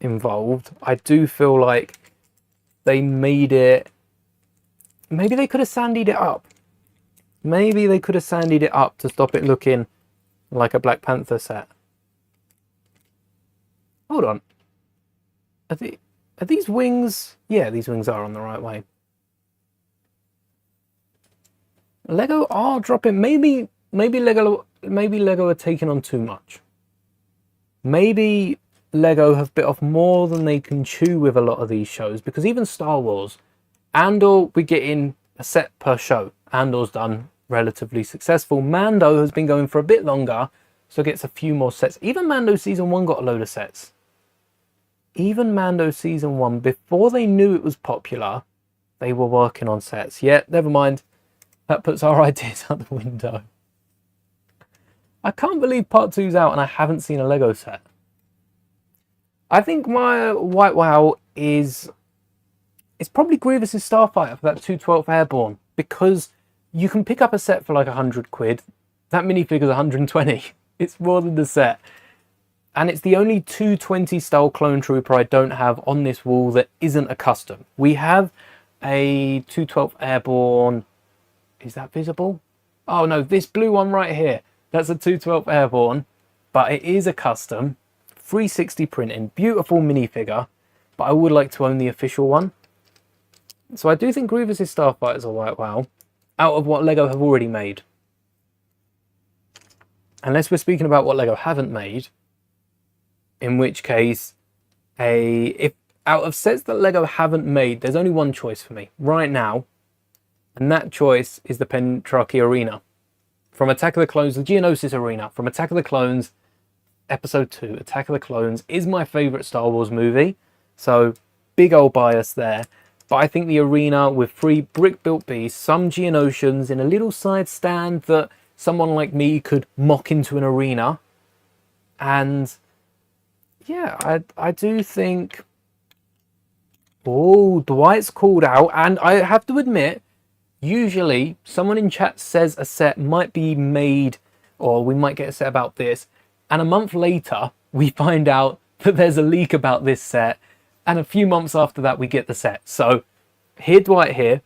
involved, I do feel like they made it... Maybe they could have sandied it up. Maybe they could have sandied it up to stop it looking like a Black Panther set. Hold on. Are these wings? Yeah, these wings are on the right way. Lego are dropping. Maybe Lego are taking on too much. Maybe Lego have bit off more than they can chew with a lot of these shows, because even Star Wars, Andor, we're getting a set per show. Andor's done relatively successful. Mando has been going for a bit longer, so gets a few more sets. Even Mando Season 1 got a load of sets. Even Mando Season 1, before they knew it was popular, they were working on sets. Yeah, never mind. That puts our ideas out the window. I can't believe Part 2's out and I haven't seen a Lego set. I think my white wow is... It's probably Grievous' Starfighter for that 212th Airborne, because you can pick up a set for like 100 quid. That minifigure's 120. It's more than the set. And it's the only 220 style clone trooper I don't have on this wall that isn't a custom. We have a 212th Airborne. Is that visible? Oh no, this blue one right here. That's a 212th Airborne, but it is a custom. 360 printing, beautiful minifigure, but I would like to own the official one. So I do think Grievous' Starfighter is a white wow, out of what Lego have already made. Unless we're speaking about what Lego haven't made, in which case, if out of sets that Lego haven't made, there's only one choice for me right now, and that choice is the Pentarchy Arena from Attack of the Clones, the Geonosis Arena from Attack of the Clones, Episode 2. Attack of the Clones is my favourite Star Wars movie, so big old bias there. But I think the arena with 3 brick-built beasts, some Geonosians in a little side stand that someone like me could mock into an arena, and yeah, I do think... Oh, Dwight's called out, and I have to admit, usually someone in chat says a set might be made, or we might get a set about this, and a month later we find out that there's a leak about this set, and a few months after that we get the set. So here, Dwight here.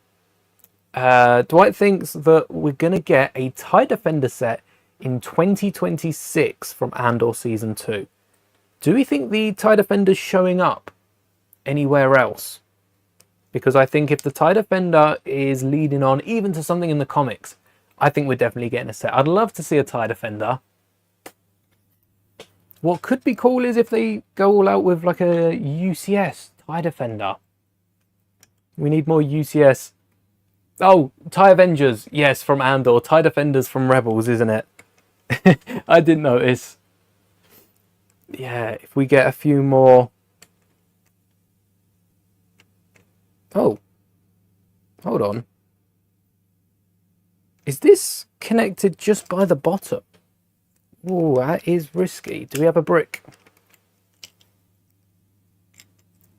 Dwight thinks that we're going to get a TIE Defender set in 2026 from Andor Season 2. Do we think the TIE Defender's showing up anywhere else? Because I think if the TIE Defender is leading on even to something in the comics, I think we're definitely getting a set. I'd love to see a TIE Defender. What could be cool is if they go all out with like a UCS TIE Defender. We need more UCS. Oh, TIE Avengers. Yes, from Andor. TIE Defenders from Rebels, isn't it? I didn't notice. Yeah, if we get a few more Oh, hold on. Is this connected just by the bottom? Oh, that is risky. Do we have a brick?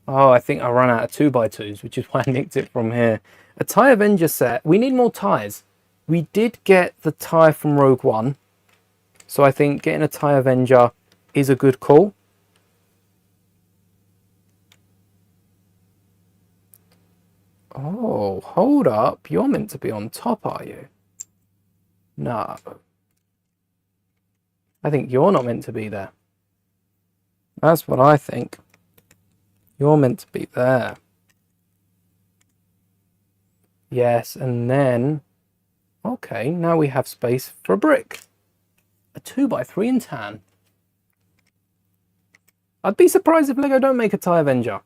Oh, I think I ran out of 2x2s, which is why I nicked it from here. A TIE Avenger set. We need more TIEs. We did get the TIE from Rogue One. So I think getting a TIE Avenger is a good call. Oh, hold up. You're meant to be on top, are you? No. I think you're not meant to be there. That's what I think. You're meant to be there. Yes, and then... Okay, now we have space for a brick. A 2x3 in tan. I'd be surprised if LEGO don't make a TIE Avenger.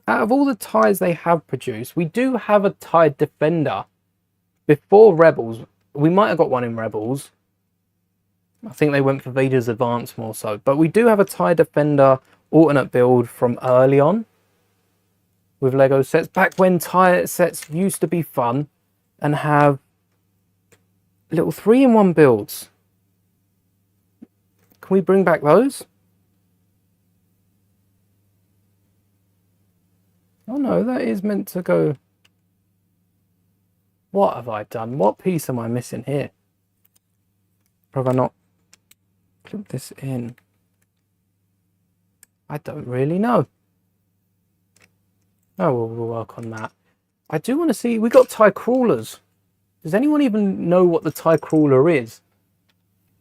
Out of all the TIEs they have produced, we do have a TIE Defender. Before Rebels, we might have got one in Rebels. I think they went for Vader's Advance more so. But we do have a TIE Defender alternate build from early on with LEGO sets. Back when TIE sets used to be fun and have little 3-in-1 builds. Can we bring back those? Oh no, that is meant to go... What have I done? What piece am I missing here? Or have I not clipped this in? I don't really know. Oh, we'll work on that. I do want to see... We got TIE Crawlers. Does anyone even know what the TIE Crawler is?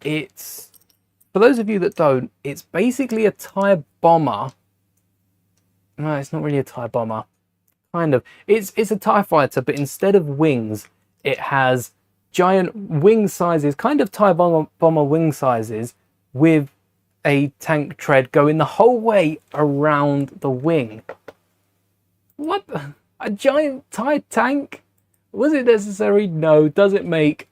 It's... For those of you that don't, it's basically a TIE Bomber. No, it's not really a TIE Bomber. Kind of. It's a TIE Fighter, but instead of wings, it has giant wing sizes, kind of TIE Bomber wing sizes, with a tank tread going the whole way around the wing. What? A giant TIE tank? Was it necessary? No. Does it make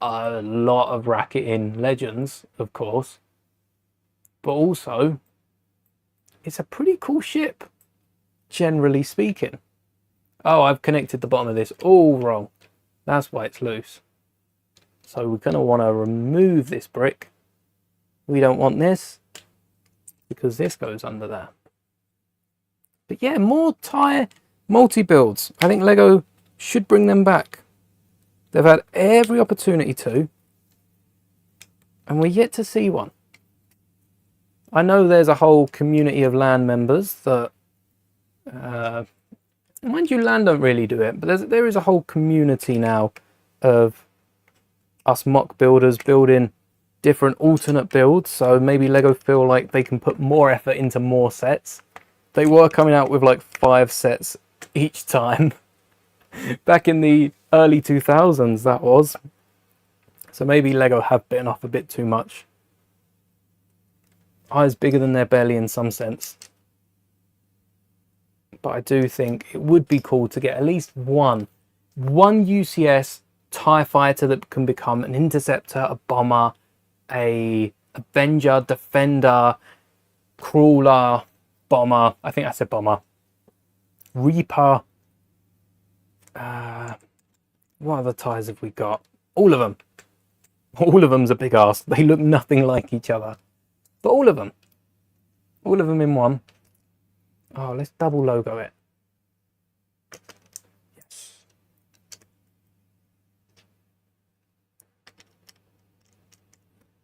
a lot of racket in Legends, of course. But also, it's a pretty cool ship, generally speaking. Oh, I've connected the bottom of this all wrong. That's why it's loose. So we're going to want to remove this brick. We don't want this because this goes under there. But yeah, more TIE multi-builds. I think LEGO should bring them back. They've had every opportunity to, and we're yet to see one. I know there's a whole community of LAN members that, mind you, LAN don't really do it, but there is a whole community now of us mock builders building different alternate builds. So maybe LEGO feel like they can put more effort into more sets. They were coming out with like 5 sets each time. Back in the early 2000s, that was. So maybe LEGO have bitten off a bit too much. Eyes bigger than their belly in some sense. But I do think it would be cool to get at least one UCS TIE Fighter that can become an Interceptor, a Bomber, a Avenger, Defender, Crawler, Bomber. I think I said Bomber. Reaper. What other TIEs have we got? All of them. All of them's a big ass. They look nothing like each other. But all of them. All of them in one. Oh, let's double logo it. Yes.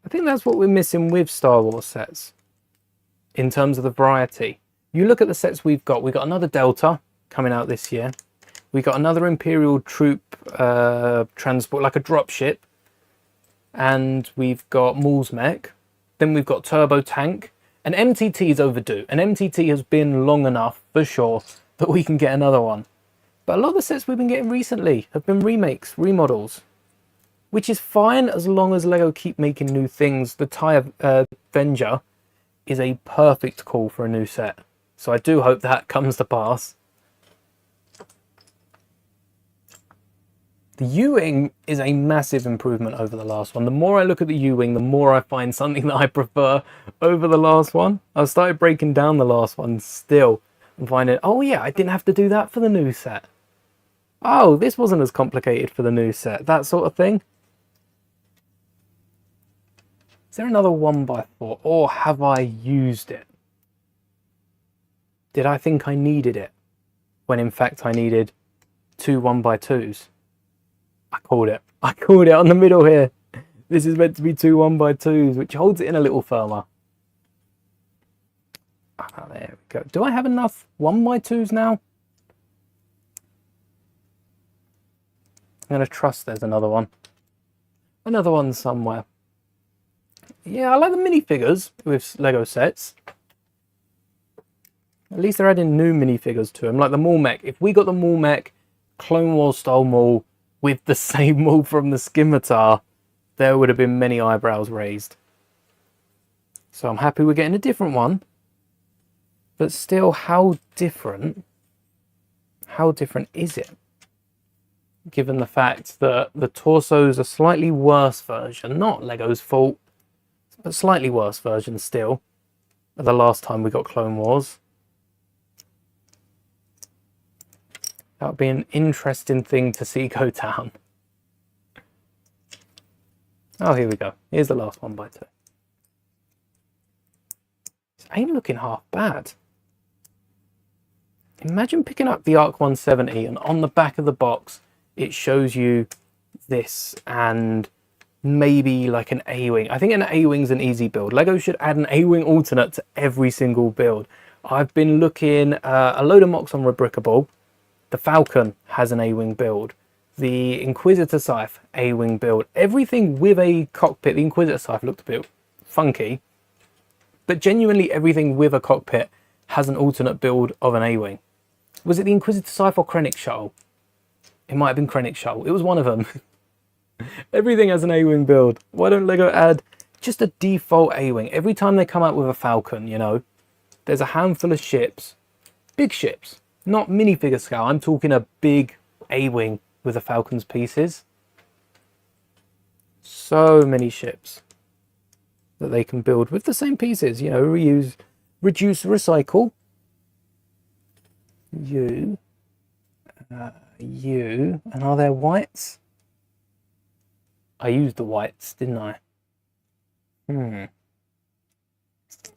I think that's what we're missing with Star Wars sets. In terms of the variety. You look at the sets we've got. We've got another Delta coming out this year. We got another Imperial troop transport, like a dropship. And we've got Maul's mech. Then we've got Turbo Tank. An MTT is overdue. An MTT has been long enough, for sure, that we can get another one. But a lot of the sets we've been getting recently have been remakes, remodels. Which is fine as long as LEGO keep making new things. The TIE Avenger is a perfect call for a new set. So I do hope that comes to pass. The U-Wing is a massive improvement over the last one. The more I look at the U-Wing, the more I find something that I prefer over the last one. I've started breaking down the last one still. and finding, oh yeah, I didn't have to do that for the new set. Oh, this wasn't as complicated for the new set. That sort of thing. Is there another 1x4? Or have I used it? Did I think I needed it? When in fact I needed 2 1x2s. I called it. I called it on the middle here. This is meant to be 2 1x2s, which holds it in a little firmer. Ah, there we go. Do I have enough 1x2s now? I'm going to trust there's another one. Another one somewhere. Yeah, I like the minifigures with Lego sets. At least they're adding new minifigures to them, like the Maul Mech. If we got the Maul Mech Clone Wars style Maul with the same Maul from the Scimitar, there would have been many eyebrows raised. So I'm happy we're getting a different one. But still, how different is it? Given the fact that the torso's a slightly worse version, not Lego's fault, but slightly worse version still, of the last time we got Clone Wars. That would be an interesting thing to see go down. Oh, here we go. Here's the last 1x2. This ain't looking half bad. Imagine picking up the Arc 170 and on the back of the box it shows you this and maybe like an A-Wing. I think an A-Wing's an easy build. Lego should add an A-Wing alternate to every single build. I've been looking a load of mocks on Rebrickable. The Falcon has an A-Wing build. The Inquisitor Scythe, A-Wing build. Everything with a cockpit. The Inquisitor Scythe looked a bit funky, but genuinely everything with a cockpit has an alternate build of an A-Wing. Was it the Inquisitor Scythe or Krennic Shuttle? It might have been Krennic Shuttle. It was one of them. Everything has an A-Wing build. Why don't Lego add just a default A-Wing? Every time they come out with a Falcon, you know, there's a handful of ships. Big ships. Not minifigure scale. I'm talking a big A-Wing with a Falcon's pieces. So many ships that they can build with the same pieces. You know, reuse, reduce, recycle. You. And are there whites? I used the whites, didn't I?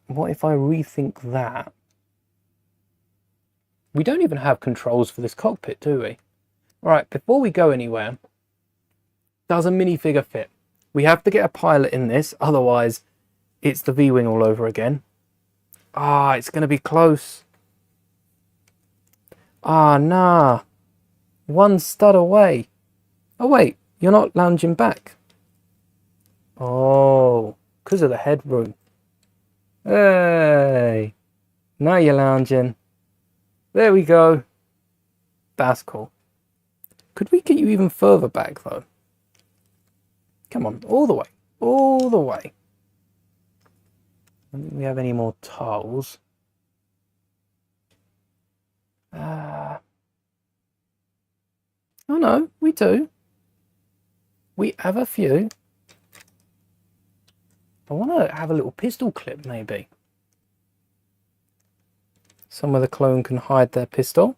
What if I rethink that? We don't even have controls for this cockpit, do we? Right, before we go anywhere, does a minifigure fit? We have to get a pilot in this, otherwise it's the V-Wing all over again. Ah, it's going to be close. Ah, nah. One stud away. Oh, wait, you're not lounging back. Oh, because of the headroom. Hey, now you're lounging. There we go. That's cool. Could we get you even further back, though? Come on, all the way. All the way. I don't think we have any more tiles. Oh no, we do. We have a few. I want to have a little pistol clip, maybe. Somewhere the clone can hide their pistol.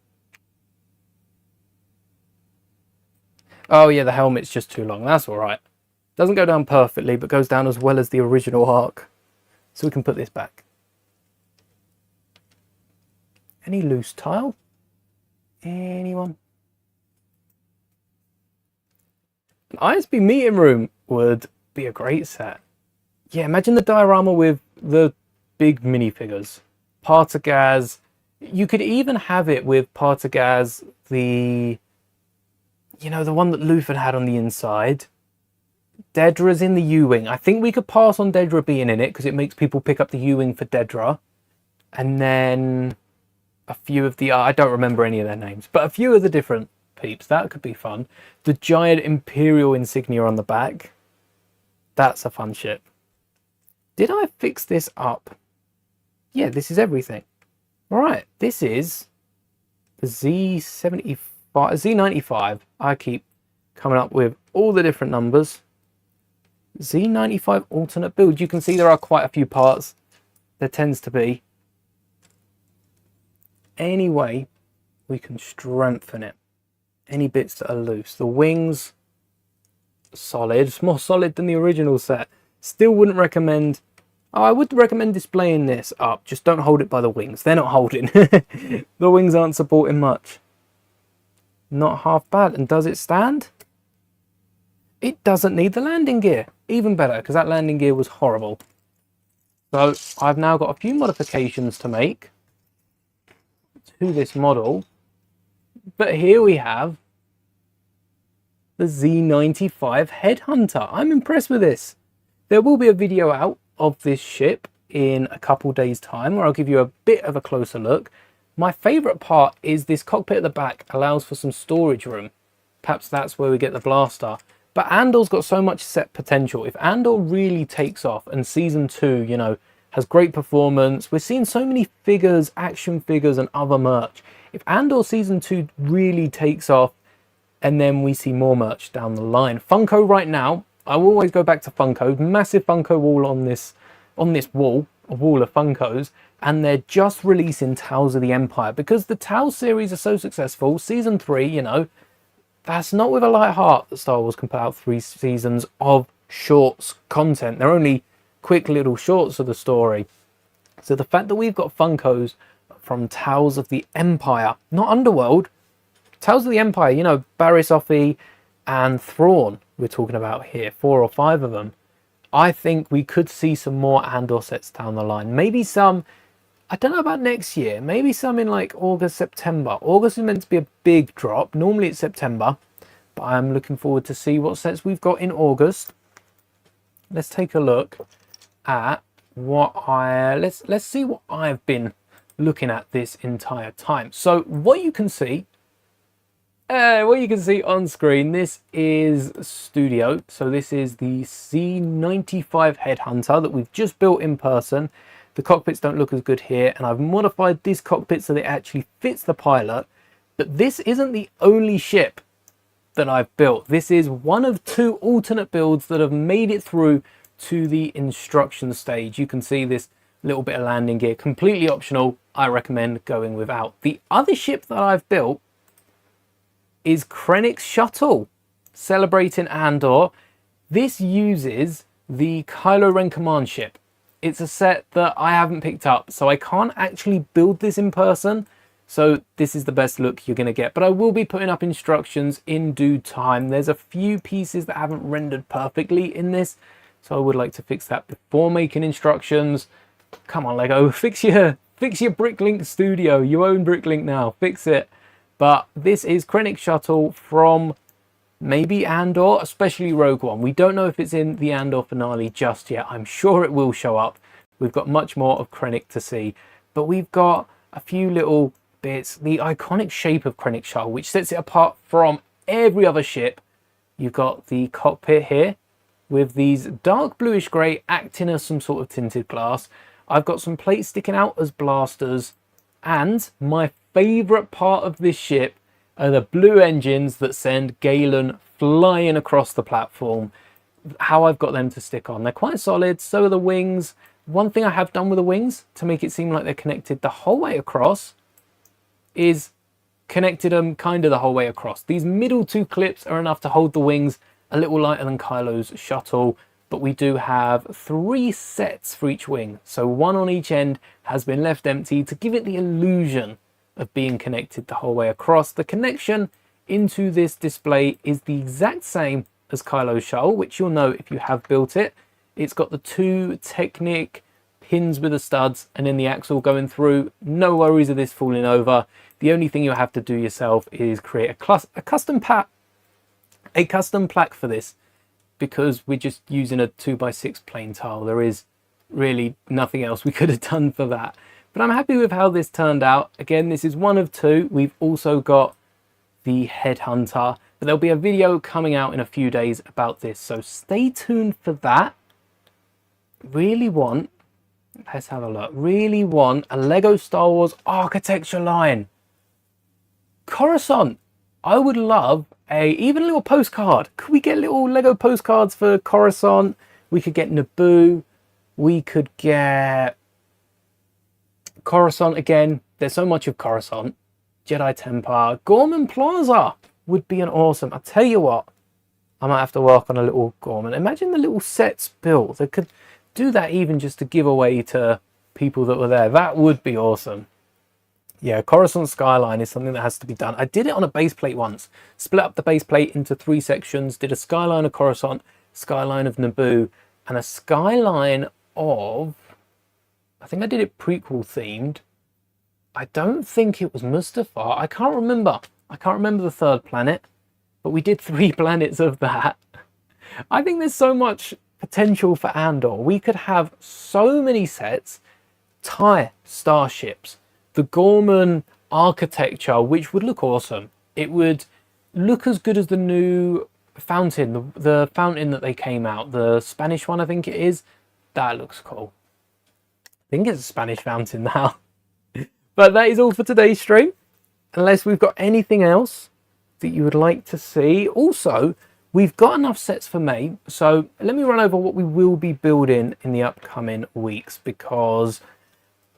Oh yeah, the helmet's just too long. That's all right. Doesn't go down perfectly, but goes down as well as the original arc. So we can put this back. Any loose tile? Anyone? An ISB meeting room would be a great set. Yeah, imagine the diorama with the big minifigures. Partagaz. You could even have it with Partagaz, the... You know, the one that Luthen had on the inside. Dedra's in the U-Wing. I think we could pass on Dedra being in it because it makes people pick up the U-Wing for Dedra. And then a few of the... I don't remember any of their names, but a few of the different peeps. That could be fun. The giant Imperial insignia on the back. That's a fun ship. Did I fix this up? Yeah, this is everything. All right, this is the Z-95. Z-95. I keep coming up with all the different numbers. Z-95 alternate build. You can see there are quite a few parts. There tends to be. any way we can strengthen it. Any bits that are loose. The wings, solid. It's more solid than the original set. Still wouldn't recommend... Oh, I would recommend displaying this up. Just don't hold it by the wings. They're not holding. The wings aren't supporting much. Not half bad. And does it stand? It doesn't need the landing gear. Even better, because that landing gear was horrible. So I've now got a few modifications to make to this model. But here we have the Z-95 Headhunter. I'm impressed with this. There will be a video out of this ship in a couple days time where I'll give you a bit of a closer look. My favourite part is this cockpit at the back allows for some storage room. Perhaps that's where we get the blaster. But Andor's got so much set potential. If Andor really takes off and season 2, you know, has great performance, we're seeing so many figures, action figures and other merch. If Andor season 2 really takes off and then we see more merch down the line. Funko right now, I will always go back to Funko. Massive Funko wall on this wall, a wall of Funkos, and they're just releasing Tales of the Empire because the Tales series are so successful. Season 3, you know, that's not with a light heart that Star Wars can put out 3 seasons of shorts content. They're only quick little shorts of the story. So the fact that we've got Funkos from Tales of the Empire, not Underworld, Tales of the Empire, you know, Barriss Offee and Thrawn we're talking about here, 4 or 5 of them. I think we could see some more Andor sets down the line. Maybe some, I don't know about next year, maybe some in like August, September. August is meant to be a big drop. Normally it's September, but I'm looking forward to see what sets we've got in August. Let's take a look at what let's see what I've been looking at this entire time. So what you can see on screen, this is Studio. So this is the Z-95 Headhunter that we've just built in person. The cockpits don't look as good here, and I've modified this cockpit so that it actually fits the pilot. But this isn't the only ship that I've built. This is one of 2 alternate builds that have made it through to the instruction stage. You can see this little bit of landing gear, completely optional. I recommend going without. The other ship that I've built is Krennic's Shuttle, celebrating Andor. This uses the Kylo Ren command ship. It's a set that I haven't picked up, so I can't actually build this in person. So this is the best look you're going to get. But I will be putting up instructions in due time. There's a few pieces that haven't rendered perfectly in this, so I would like to fix that before making instructions. Come on, Lego, fix your Bricklink Studio. You own Bricklink now, fix it. But this is Krennic's Shuttle from maybe Andor, especially Rogue One. We don't know if it's in the Andor finale just yet. I'm sure it will show up. We've got much more of Krennic to see. But we've got a few little bits. The iconic shape of Krennic's Shuttle, which sets it apart from every other ship. You've got the cockpit here with these dark bluish grey acting as some sort of tinted glass. I've got some plates sticking out as blasters. And my favourite part of this ship are the blue engines that send Galen flying across the platform. How I've got them to stick on. They're quite solid, so are the wings. One thing I have done with the wings to make it seem like they're connected the whole way across is connected them kind of the whole way across. These middle 2 clips are enough to hold the wings a little lighter than Kylo's shuttle, but we do have 3 sets for each wing. So 1 on each end has been left empty to give it the illusion of being connected the whole way across. The connection into this display is the exact same as Kylo's shuttle, which you'll know if you have built it. It's got the 2 Technic pins with the studs and then the axle going through. No worries of this falling over. The only thing you'll have to do yourself is create a custom plaque for this, because we're just using a 2x6 plain tile. There is really nothing else we could have done for that. But I'm happy with how this turned out. Again, this is one of 2. We've also got the Headhunter, but there'll be a video coming out in a few days about this, so stay tuned for that. Really want, let's have a look, really want a Lego Star Wars architecture line. Coruscant, I would love even a little postcard. Could we get little Lego postcards for Coruscant? We could get Naboo. We could get Coruscant again. there's so much of Coruscant, Jedi Temple, Gorman Plaza would be an awesome. I tell you what, I might have to work on a little Gorman. Imagine the little sets built. They could do that even just to give away to people that were there. That would be awesome. Yeah, Coruscant Skyline is something that has to be done. I did it on a base plate once. Split up the base plate into 3 sections. Did a Skyline of Coruscant, Skyline of Naboo, and a Skyline of... I think I did it prequel themed. I don't think it was Mustafar. I can't remember. I can't remember the 3rd planet. But we did 3 planets of that. I think there's so much potential for Andor. We could have so many sets. TIE starships. The Gorman architecture, which would look awesome. It would look as good as the new fountain, the fountain that they came out, the Spanish one, I think it is. That looks cool. I think it's a Spanish fountain now. But that is all for today's stream. Unless we've got anything else that you would like to see. Also, we've got enough sets for May. So let me run over what we will be building in the upcoming weeks, because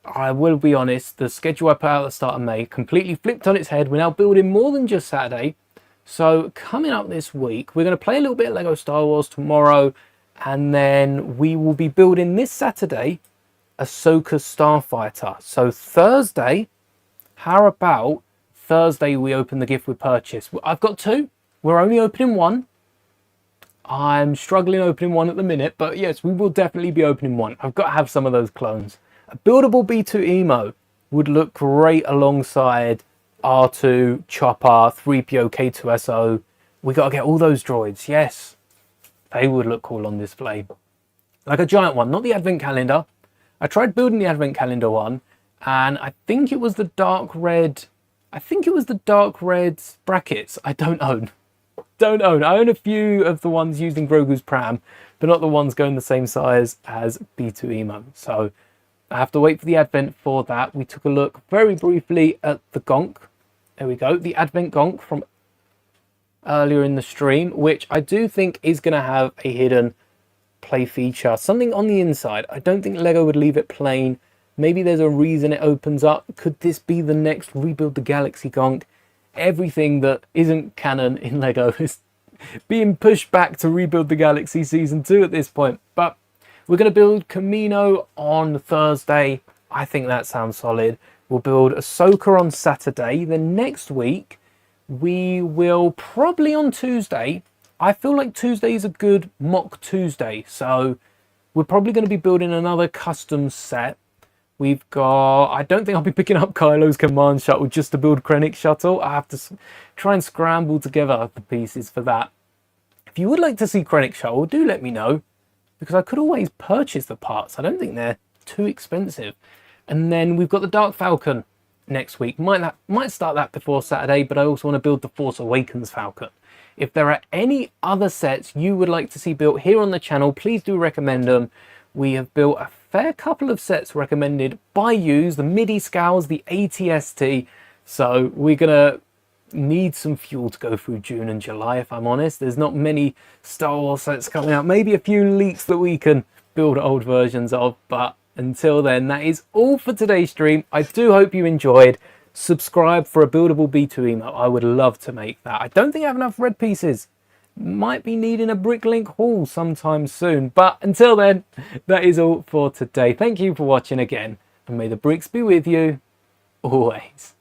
I will be honest, the schedule I put out at the start of May completely flipped on its head. We're now building more than just Saturday. So coming up this week, we're going to play a little bit of Lego Star Wars tomorrow. And then we will be building this Saturday Ahsoka Starfighter. So Thursday, how about Thursday we open the gift with purchase? I've got 2. We're only opening 1. I'm struggling opening 1 at the minute. But yes, we will definitely be opening 1. I've got to have some of those clones. A buildable B2 Emo would look great alongside R2, Chopper, 3PO, K2SO. We got to get all those droids. Yes, they would look cool on display. Like a giant one, not the advent calendar. I tried building the advent calendar one, and I think it was the dark red. I think it was the dark red brackets. I don't own. Don't own. I own a few of the ones using Grogu's pram, but not the ones going the same size as B2 Emo. So I have to wait for the advent for that. We took a look very briefly at the Gonk. There we go. The advent Gonk from earlier in the stream, which I do think is going to have a hidden play feature. Something on the inside. I don't think Lego would leave it plain. Maybe there's a reason it opens up. Could this be the next Rebuild the Galaxy Gonk? Everything that isn't canon in Lego is being pushed back to Rebuild the Galaxy Season 2 at this point. But we're going to build Camino on Thursday. I think that sounds solid. We'll build Ahsoka on Saturday. Then next week, we will probably on Tuesday. I feel like Tuesday is a good mock Tuesday. So we're probably going to be building another custom set. We've got... I don't think I'll be picking up Kylo's command shuttle just to build Krennic's shuttle. I have to try and scramble together the pieces for that. If you would like to see Krennic's shuttle, do let me know, because I could always purchase the parts. I don't think they're too expensive. And then we've got the Dark Falcon next week. Might start that before Saturday, but I also want to build the Force Awakens Falcon. If there are any other sets you would like to see built here on the channel, please do recommend them. We have built a fair couple of sets recommended by you, the MIDI Scowls, the ATST. So we're going to need some fuel to go through June and July, if I'm honest. There's not many Star Wars sets coming out. Maybe a few leaks that we can build old versions of, but until then, that is all for today's stream. I do hope you enjoyed. Subscribe for a buildable B2 emo. I would love to make that. I don't think I have enough red pieces. Might be needing a Bricklink haul sometime soon. But until then, that is all for today. Thank you for watching again, and may the bricks be with you always.